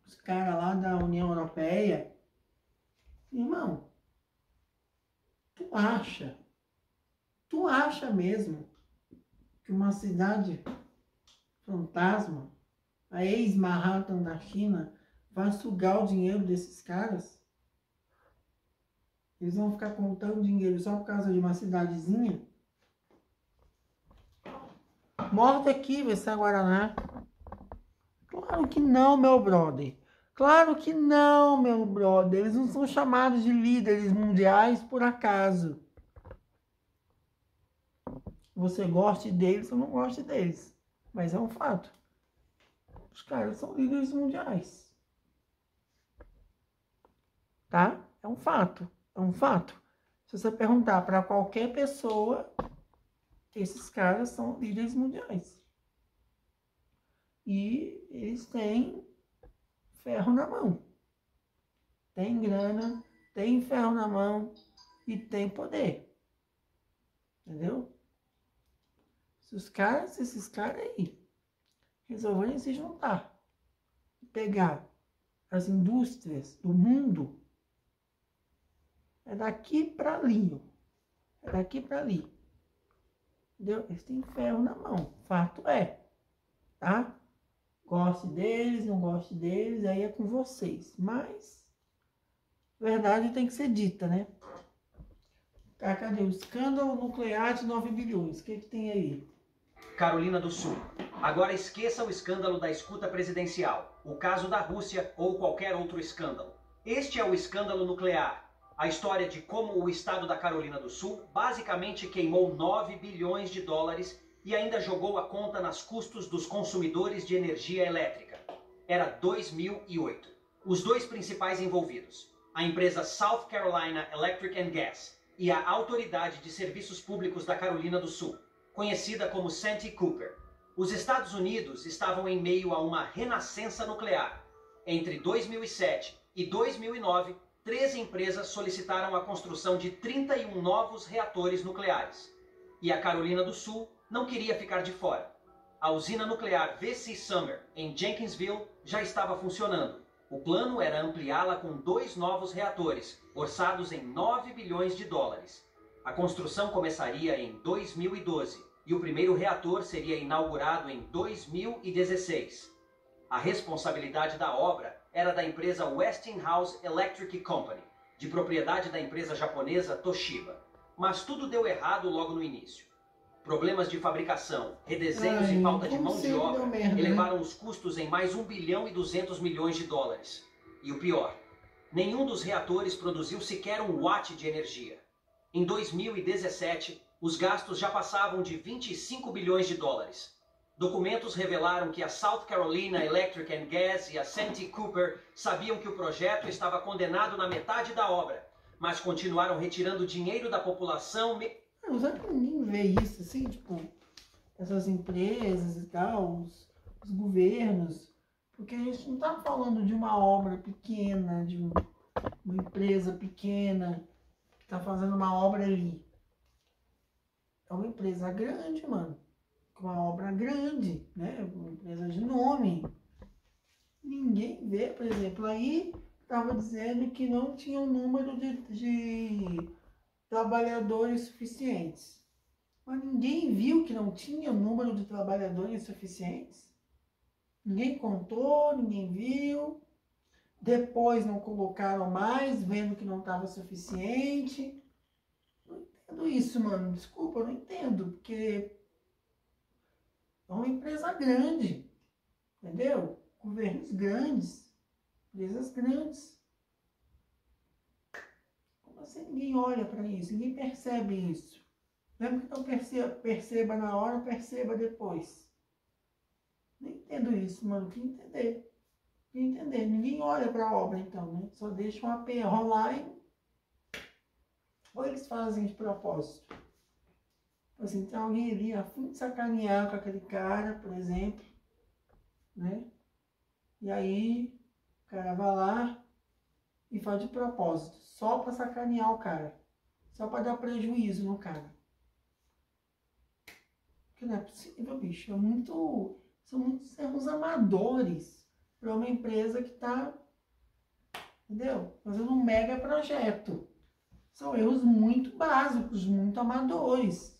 os caras lá da União Europeia, irmão, tu acha mesmo que uma cidade fantasma, a ex-Manhattan da China, vai sugar o dinheiro desses caras? Eles vão ficar contando dinheiro só por causa de uma cidadezinha? Morta aqui, vai ser Guaraná. Claro que não, meu brother. Claro que não, meu brother. Eles não são chamados de líderes mundiais por acaso. Você goste deles ou não goste deles. Mas é um fato. Os caras são líderes mundiais. Tá? É um fato. É um fato. Se você perguntar para qualquer pessoa, esses caras são líderes mundiais. E eles têm ferro na mão. Tem grana, tem ferro na mão e tem poder. Entendeu? Se esses caras aí resolverem se juntar, pegar as indústrias do mundo, é daqui para ali, ó. É daqui para ali. Entendeu? Eles têm ferro na mão. Fato é. Tá? Goste deles, não goste deles, aí é com vocês. Mas verdade tem que ser dita, né? Tá, cadê? O escândalo nuclear de 9 bilhões. O que tem aí? Carolina do Sul. Agora esqueça o escândalo da escuta presidencial, o caso da Rússia ou qualquer outro escândalo. Este é o escândalo nuclear. A história de como o estado da Carolina do Sul basicamente queimou 9 bilhões de dólares e ainda jogou a conta nas custos dos consumidores de energia elétrica. Era 2008. Os dois principais envolvidos, a empresa South Carolina Electric and Gas e a Autoridade de Serviços Públicos da Carolina do Sul, conhecida como Santee Cooper. Os Estados Unidos estavam em meio a uma renascença nuclear. Entre 2007 e 2009, 13 empresas solicitaram a construção de 31 novos reatores nucleares. E a Carolina do Sul não queria ficar de fora. A usina nuclear V.C. Summer, em Jenkinsville, já estava funcionando. O plano era ampliá-la com 2 novos reatores, orçados em 9 bilhões de dólares. A construção começaria em 2012 e o primeiro reator seria inaugurado em 2016. A responsabilidade da obra era da empresa Westinghouse Electric Company, de propriedade da empresa japonesa Toshiba. Mas tudo deu errado logo no início. Problemas de fabricação, redesenhos e falta de mão de obra elevaram os custos em mais 1 bilhão e 200 milhões de dólares. E o pior, nenhum dos reatores produziu sequer 1 watt de energia. Em 2017, os gastos já passavam de 25 bilhões de dólares. Documentos revelaram que a South Carolina Electric and Gas e a Santee Cooper sabiam que o projeto estava condenado na metade da obra, mas continuaram retirando dinheiro da população. Não, que ninguém vê isso, assim, tipo, essas empresas e tal, os governos, porque a gente não está falando de uma obra pequena, de uma empresa pequena que está fazendo uma obra ali. É uma empresa grande, mano. Uma obra grande, né? Uma empresa de nome. Ninguém vê, por exemplo, aí estava dizendo que não tinha um número de trabalhadores suficientes. Mas ninguém viu que não tinha um número de trabalhadores suficientes. Ninguém contou, ninguém viu. Depois não colocaram mais, vendo que não estava suficiente. Não entendo isso, mano. Desculpa, eu não entendo, porque é uma empresa grande, entendeu? Governos grandes, empresas grandes. Como assim ninguém olha para isso? Ninguém percebe isso. Mesmo que não perceba na hora, perceba depois. Não entendo isso, mano. Queria entender. Queria entender. Ninguém olha para a obra, então, né? Só deixa um AP rolar e... Ou eles fazem de propósito. Assim, então alguém ali a fim de sacanear com aquele cara, por exemplo, né? E aí o cara vai lá e faz de propósito, só para sacanear o cara, só para dar prejuízo no cara. Porque não é possível, bicho, são muitos erros amadores para uma empresa que está, entendeu? Fazendo um mega projeto. São erros muito básicos, muito amadores.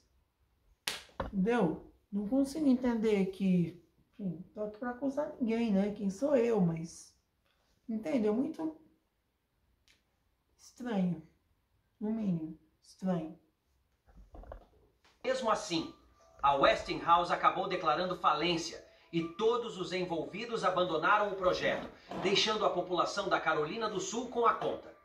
Entendeu? Não consigo entender que... Enfim, tô aqui para acusar ninguém, né? Quem sou eu, mas... Entendeu? Muito estranho. No mínimo, estranho. Mesmo assim, a Westinghouse acabou declarando falência e todos os envolvidos abandonaram o projeto, deixando a população da Carolina do Sul com a conta.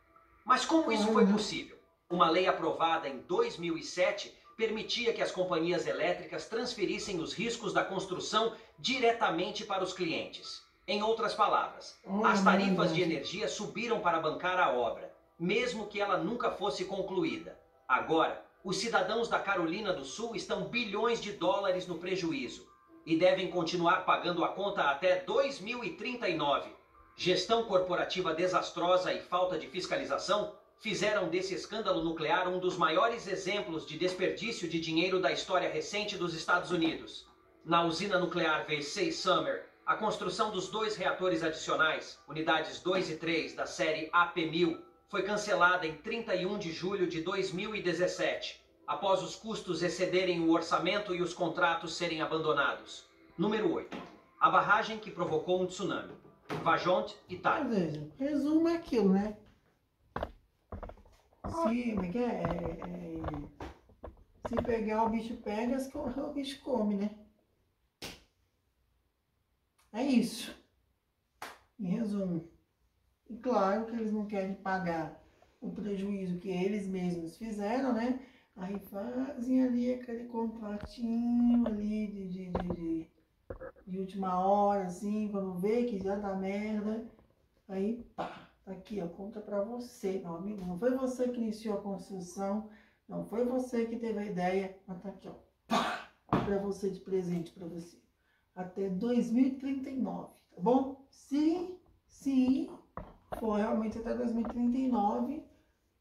Mas como isso foi possível? Uma lei aprovada em 2007 permitia que as companhias elétricas transferissem os riscos da construção diretamente para os clientes. Em outras palavras, as tarifas de energia subiram para bancar a obra, mesmo que ela nunca fosse concluída. Agora, os cidadãos da Carolina do Sul estão bilhões de dólares no prejuízo e devem continuar pagando a conta até 2039. Gestão corporativa desastrosa e falta de fiscalização fizeram desse escândalo nuclear um dos maiores exemplos de desperdício de dinheiro da história recente dos Estados Unidos. Na usina nuclear V.C. Summer, a construção dos 2 reatores adicionais, unidades 2 e 3 da série AP1000, foi cancelada em 31 de julho de 2017, após os custos excederem o orçamento e os contratos serem abandonados. Número 8. A barragem que provocou um tsunami. Vajonte, Itália. Ou seja, resumo é aquilo, né? Se, como é que é? Se pegar, o bicho pega, se correr, o bicho come, né? É isso. Em resumo. E claro que eles não querem pagar o prejuízo que eles mesmos fizeram, né? Aí fazem ali aquele contratinho ali de última hora, assim, quando vê que já dá merda. Aí, pá, tá aqui, ó, conta pra você, meu amigo. Não foi você que iniciou a construção, não foi você que teve a ideia, mas tá aqui, ó, pá, pra você de presente pra você. Até 2039, tá bom? Se for realmente até 2039,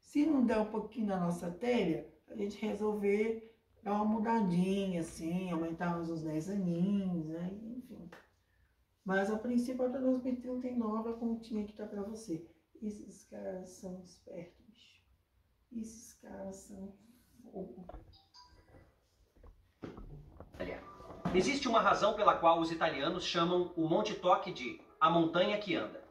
se não der um pouquinho na nossa telha, a gente resolver dar uma mudadinha, assim, aumentar uns 10 aninhos, né? Enfim. Mas a princípio até 2039 a continha que tá pra você. Esses caras são espertos, bicho. Esses caras são fogo. Existe uma razão pela qual os italianos chamam o Monte Toc de a montanha que anda.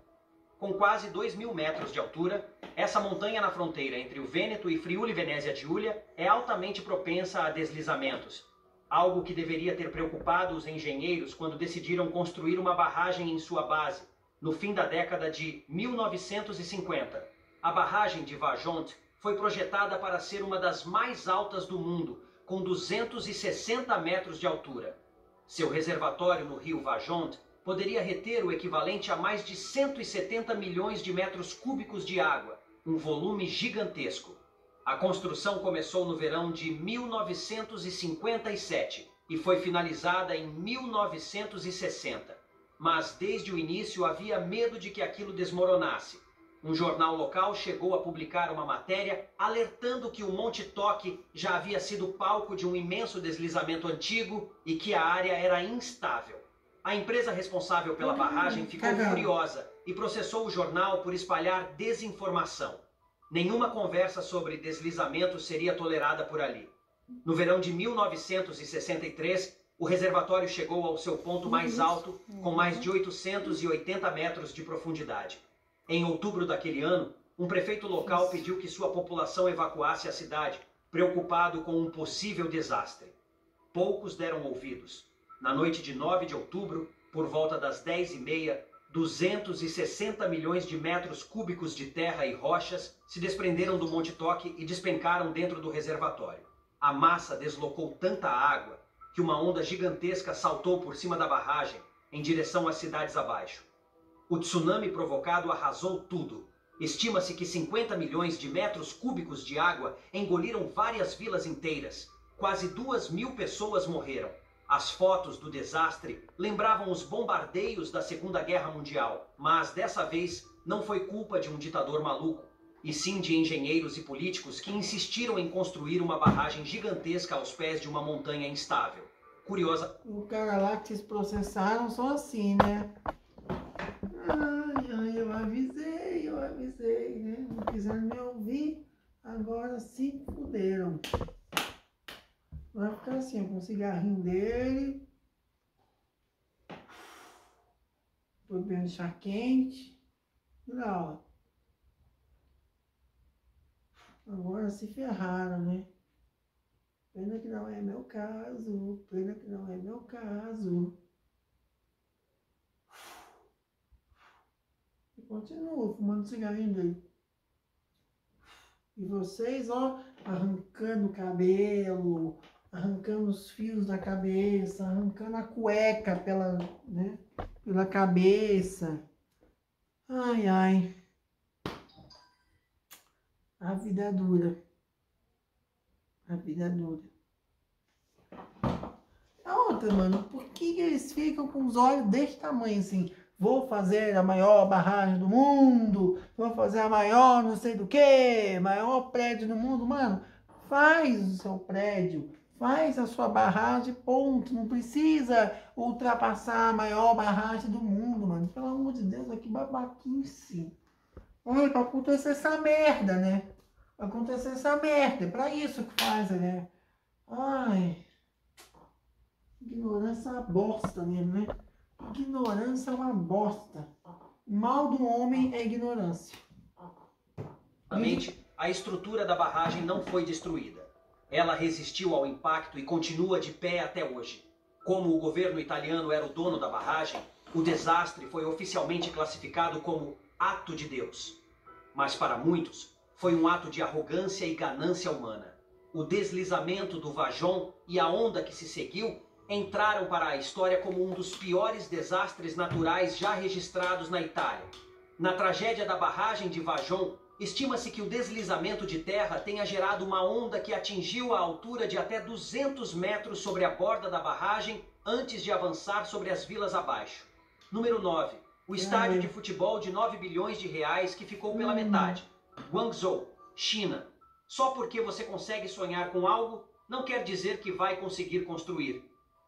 Com quase 2.000 metros de altura, essa montanha na fronteira entre o Vêneto e Friuli Venezia Giulia é altamente propensa a deslizamentos, algo que deveria ter preocupado os engenheiros quando decidiram construir uma barragem em sua base, no fim da década de 1950. A barragem de Vajont foi projetada para ser uma das mais altas do mundo, com 260 metros de altura. Seu reservatório no rio Vajont poderia reter o equivalente a mais de 170 milhões de metros cúbicos de água, um volume gigantesco. A construção começou no verão de 1957 e foi finalizada em 1960. Mas desde o início havia medo de que aquilo desmoronasse. Um jornal local chegou a publicar uma matéria alertando que o Monte Toc já havia sido palco de um imenso deslizamento antigo e que a área era instável. A empresa responsável pela barragem ficou furiosa e processou o jornal por espalhar desinformação. Nenhuma conversa sobre deslizamento seria tolerada por ali. No verão de 1963, o reservatório chegou ao seu ponto mais alto, com mais de 880 metros de profundidade. Em outubro daquele ano, um prefeito local pediu que sua população evacuasse a cidade, preocupado com um possível desastre. Poucos deram ouvidos. Na noite de 9 de outubro, por volta das 10h30, 260 milhões de metros cúbicos de terra e rochas se desprenderam do Monte Toc e despencaram dentro do reservatório. A massa deslocou tanta água que uma onda gigantesca saltou por cima da barragem em direção às cidades abaixo. O tsunami provocado arrasou tudo. Estima-se que 50 milhões de metros cúbicos de água engoliram várias vilas inteiras. Quase 2.000 pessoas morreram. As fotos do desastre lembravam os bombardeios da Segunda Guerra Mundial, mas dessa vez não foi culpa de um ditador maluco, e sim de engenheiros e políticos que insistiram em construir uma barragem gigantesca aos pés de uma montanha instável. Curiosa... O cara lá que eles processaram só assim, né? Ai, eu avisei, né? Não quiseram me ouvir, agora se fuderam. Vai ficar assim, com o cigarrinho dele, bebendo chá quente, e lá, ó. Agora se ferraram, né? Pena que não é meu caso, pena que não é meu caso. E continuo fumando cigarrinho dele. E vocês, ó, arrancando o cabelo, arrancando os fios da cabeça, arrancando a cueca pela, né, pela cabeça. Ai, ai. A vida é dura. A vida é dura. A outra, mano, por que eles ficam com os olhos desse tamanho assim? Vou fazer a maior barragem do mundo, vou fazer a maior não sei do que, maior prédio do mundo. Mano, faz o seu prédio, faz a sua barragem, ponto. Não precisa ultrapassar a maior barragem do mundo, mano. Pelo amor de Deus, que babaquice. Olha, pra acontecer essa merda, né? Pra acontecer essa merda, é pra isso que faz, né? Ai, ignorância é uma bosta mesmo, né? Ignorância é uma bosta. O mal do homem é ignorância. a estrutura da barragem não foi destruída. Ela resistiu ao impacto e continua de pé até hoje. Como o governo italiano era o dono da barragem, o desastre foi oficialmente classificado como ato de Deus. Mas para muitos, foi um ato de arrogância e ganância humana. O deslizamento do Vajon e a onda que se seguiu entraram para a história como um dos piores desastres naturais já registrados na Itália. Na tragédia da barragem de Vajon, estima-se que o deslizamento de terra tenha gerado uma onda que atingiu a altura de até 200 metros sobre a borda da barragem antes de avançar sobre as vilas abaixo. Número 9. O estádio de futebol de 9 bilhões de reais que ficou pela metade. Guangzhou, China. Só porque você consegue sonhar com algo, não quer dizer que vai conseguir construir.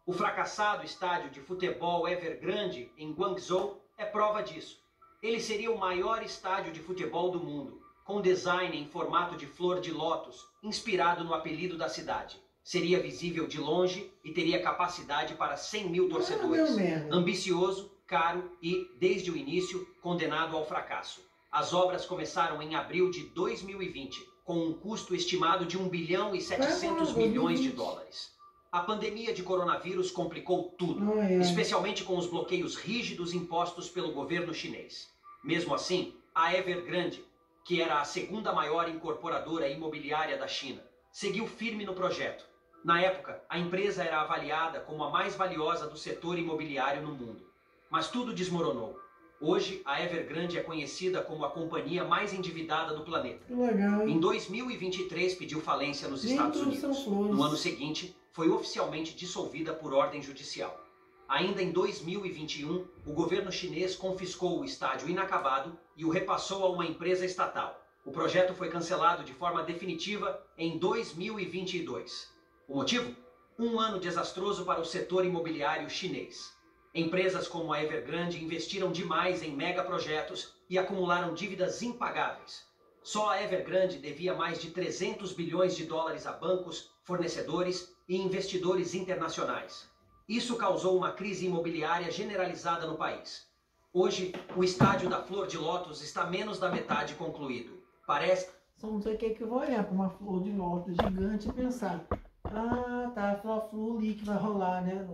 O fracassado estádio de futebol Evergrande, em Guangzhou, é prova disso. Ele seria o maior estádio de futebol do mundo, com design em formato de flor de lótus, inspirado no apelido da cidade. Seria visível de longe e teria capacidade para 100 mil torcedores. Ambicioso, caro e, desde o início, condenado ao fracasso. As obras começaram em abril de 2020, com um custo estimado de 1 bilhão e 700 milhões de dólares. A pandemia de coronavírus complicou tudo, especialmente com os bloqueios rígidos impostos pelo governo chinês. Mesmo assim, a Evergrande, que era a segunda maior incorporadora imobiliária da China, seguiu firme no projeto. Na época, a empresa era avaliada como a mais valiosa do setor imobiliário no mundo. Mas tudo desmoronou. Hoje, a Evergrande é conhecida como a companhia mais endividada do planeta. Legal, hein? Em 2023, pediu falência nos Estados Unidos. No ano seguinte, foi oficialmente dissolvida por ordem judicial. Ainda em 2021, o governo chinês confiscou o estádio inacabado e o repassou a uma empresa estatal. O projeto foi cancelado de forma definitiva em 2022. O motivo? Um ano desastroso para o setor imobiliário chinês. Empresas como a Evergrande investiram demais em megaprojetos e acumularam dívidas impagáveis. Só a Evergrande devia mais de 300 bilhões de dólares a bancos, fornecedores e investidores internacionais. Isso causou uma crise imobiliária generalizada no país. Hoje, o estádio da Flor de Lótus está menos da metade concluído. Parece... Só não sei o que é que eu vou olhar para uma flor de lótus gigante e pensar: ah, tá, a flor ali que vai rolar, né?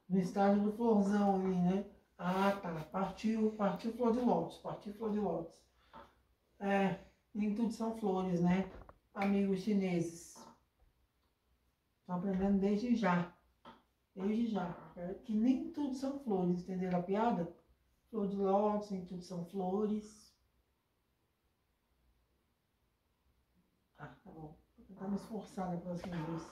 No estádio do Florzão ali, né? Ah, tá, partiu Flor de Lótus, partiu Flor de Lótus. É, nem tudo são flores, né? Amigos chineses. Estão aprendendo desde já. Desde já. Que nem tudo são flores, entenderam a piada? Flor de lótus, nem tudo são flores. Tá bom. Vou tentar me esforçar na próxima vez.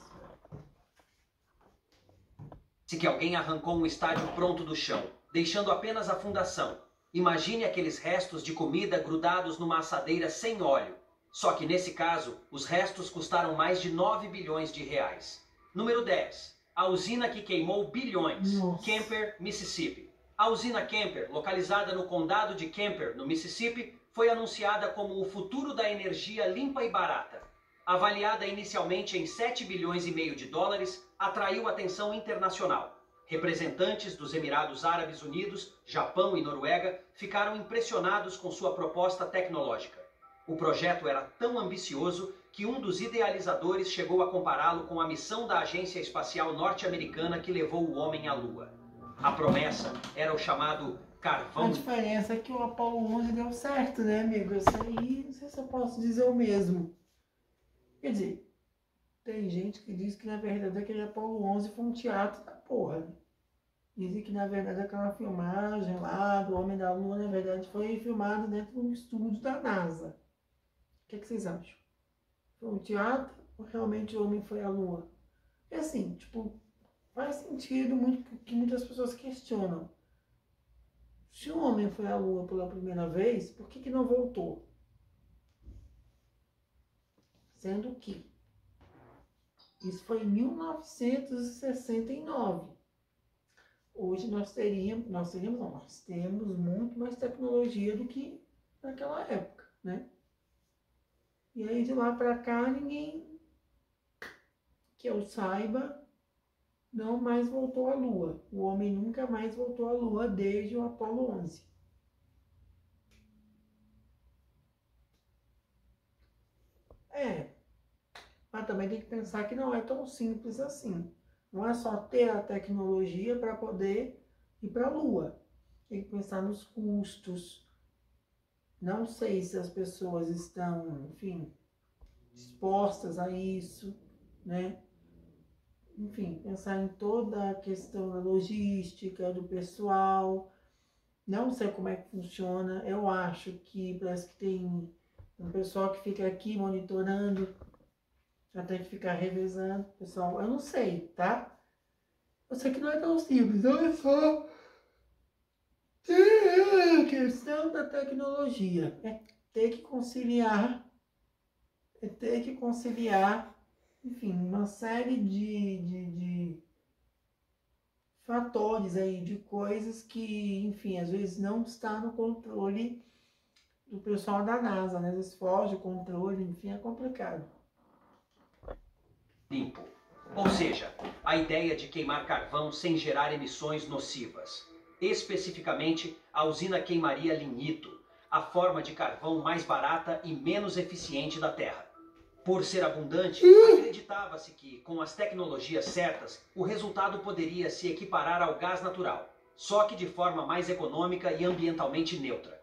que alguém arrancou um estádio pronto do chão, deixando apenas a fundação. Imagine aqueles restos de comida grudados numa assadeira sem óleo. Só que nesse caso, os restos custaram mais de 9 bilhões de reais. Número 10. A usina que queimou bilhões. Nossa. Kemper, Mississippi. A usina Kemper, localizada no condado de Kemper, no Mississippi, foi anunciada como o futuro da energia limpa e barata. Avaliada inicialmente em 7 bilhões e meio de dólares, atraiu atenção internacional. Representantes dos Emirados Árabes Unidos, Japão e Noruega ficaram impressionados com sua proposta tecnológica. O projeto era tão ambicioso que um dos idealizadores chegou a compará-lo com a missão da Agência Espacial Norte-Americana que levou o homem à Lua. A promessa era o chamado carvão. A diferença é que o Apollo 11 deu certo, né, amigo? Isso aí, não sei se eu posso dizer o mesmo. Quer dizer, tem gente que diz que, na verdade, aquele Apollo 11 foi um teatro da porra. Dizem que, na verdade, aquela filmagem lá do Homem da Lua, na verdade, foi filmada dentro de um estúdio da NASA. O que vocês acham? Foi um teatro ou realmente o homem foi à Lua? É assim, tipo, faz sentido muito que muitas pessoas questionam. Se o homem foi à Lua pela primeira vez, por que não voltou? Sendo que isso foi em 1969. Hoje nós temos muito mais tecnologia do que naquela época, né? E aí de lá para cá ninguém, que eu saiba, não mais voltou à Lua. O homem nunca mais voltou à Lua desde o Apollo 11. É, mas também tem que pensar que não é tão simples assim. Não é só ter a tecnologia para poder ir para a Lua. Tem que pensar nos custos. Não sei se as pessoas estão, enfim, dispostas a isso, né? Enfim, pensar em toda a questão da logística, do pessoal. Não sei como é que funciona. Eu acho que parece que tem um pessoal que fica aqui monitorando, já tem que ficar revezando. Pessoal, eu não sei, tá? Eu sei que não é tão simples, não é só a questão da tecnologia. É ter que conciliar, enfim, uma série de fatores aí, de coisas que, enfim, às vezes não está no controle do pessoal da NASA, né? Às vezes foge o controle, enfim, é complicado. Limpo. Ou seja, a ideia de queimar carvão sem gerar emissões nocivas. Especificamente, a usina queimaria lignito, a forma de carvão mais barata e menos eficiente da Terra. Por ser abundante, acreditava-se que, com as tecnologias certas, o resultado poderia se equiparar ao gás natural, só que de forma mais econômica e ambientalmente neutra.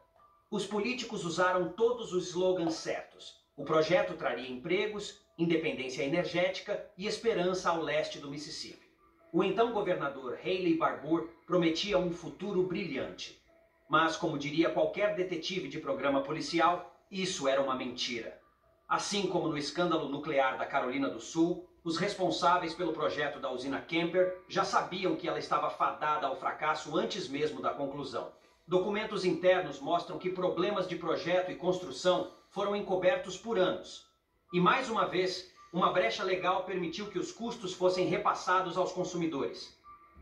Os políticos usaram todos os slogans certos. O projeto traria empregos, independência energética e esperança ao leste do Mississippi. O então governador Haley Barbour prometia um futuro brilhante. Mas, como diria qualquer detetive de programa policial, isso era uma mentira. Assim como no escândalo nuclear da Carolina do Sul, os responsáveis pelo projeto da usina Kemper já sabiam que ela estava fadada ao fracasso antes mesmo da conclusão. Documentos internos mostram que problemas de projeto e construção foram encobertos por anos. E mais uma vez, uma brecha legal permitiu que os custos fossem repassados aos consumidores.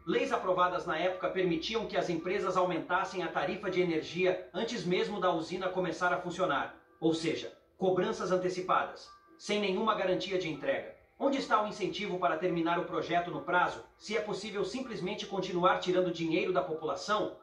Leis aprovadas na época permitiam que as empresas aumentassem a tarifa de energia antes mesmo da usina começar a funcionar, ou seja, cobranças antecipadas, sem nenhuma garantia de entrega. Onde está o incentivo para terminar o projeto no prazo, se é possível simplesmente continuar tirando dinheiro da população?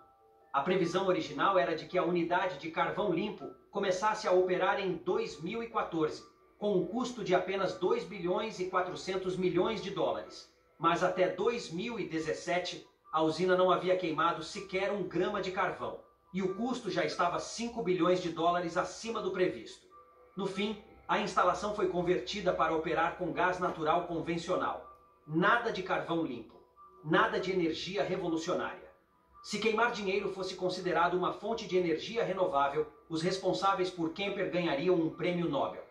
A previsão original era de que a unidade de carvão limpo começasse a operar em 2014, com um custo de apenas 2 bilhões e 400 milhões de dólares. Mas até 2017, a usina não havia queimado sequer 1 grama de carvão, e o custo já estava 5 bilhões de dólares acima do previsto. No fim, a instalação foi convertida para operar com gás natural convencional. Nada de carvão limpo. Nada de energia revolucionária. Se queimar dinheiro fosse considerado uma fonte de energia renovável, os responsáveis por Kemper ganhariam um prêmio Nobel.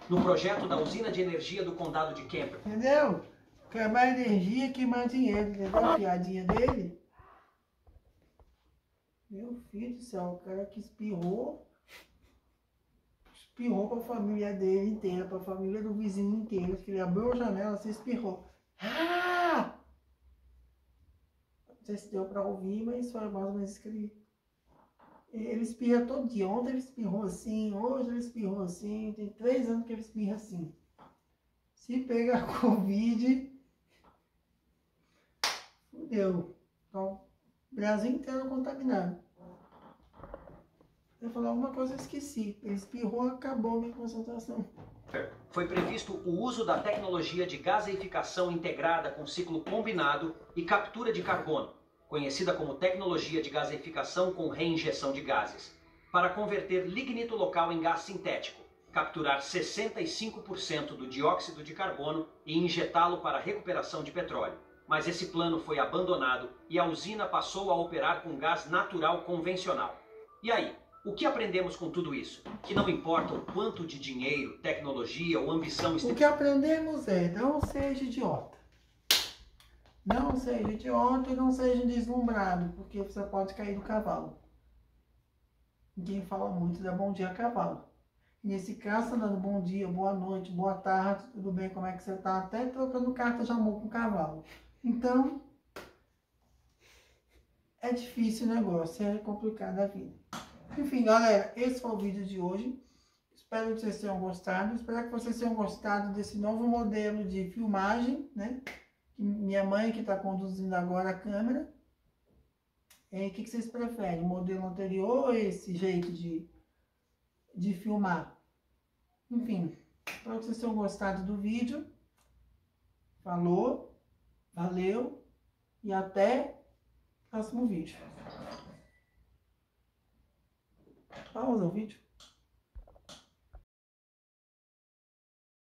No projeto da usina de energia do condado de Kemper. Entendeu? Queimar energia, queimar dinheiro. Entendeu a piadinha dele? Meu filho do céu, o cara que espirrou para a família dele inteira, para a família do vizinho inteiro, que ele abriu a janela, você espirrou. Ah! Não sei se deu para ouvir, mas foi mais ou menos isso que ele espirra todo dia. Ontem ele espirrou assim, hoje ele espirrou assim, tem 3 anos que ele espirra assim. Se pegar Covid, fudeu. Então, o Brasil inteiro contaminado. Eu falei alguma coisa, eu esqueci. Ele espirrou, acabou a minha concentração. Foi previsto o uso da tecnologia de gaseificação integrada com ciclo combinado e captura de carbono, conhecida como tecnologia de gaseificação com reinjeção de gases, para converter lignito local em gás sintético, capturar 65% do dióxido de carbono e injetá-lo para a recuperação de petróleo. Mas esse plano foi abandonado e a usina passou a operar com gás natural convencional. E aí? O que aprendemos com tudo isso? Que não importa o quanto de dinheiro, tecnologia ou ambição... O que aprendemos é, não seja idiota. Não seja idiota e não seja deslumbrado, porque você pode cair do cavalo. Ninguém fala muito, dá bom dia a cavalo. Nesse caso, tá dando bom dia, boa noite, boa tarde, tudo bem, como é que você tá? Até trocando carta de amor com o cavalo. Então, é difícil o negócio, é complicado a vida. Enfim, galera, esse foi o vídeo de hoje. Espero que vocês tenham gostado. Espero que vocês tenham gostado desse novo modelo de filmagem, né? Minha mãe que está conduzindo agora a câmera. O que vocês preferem? O modelo anterior ou esse jeito de filmar? Enfim, Espero que vocês tenham gostado do vídeo. Falou, valeu e até o próximo vídeo. Pausa o vídeo.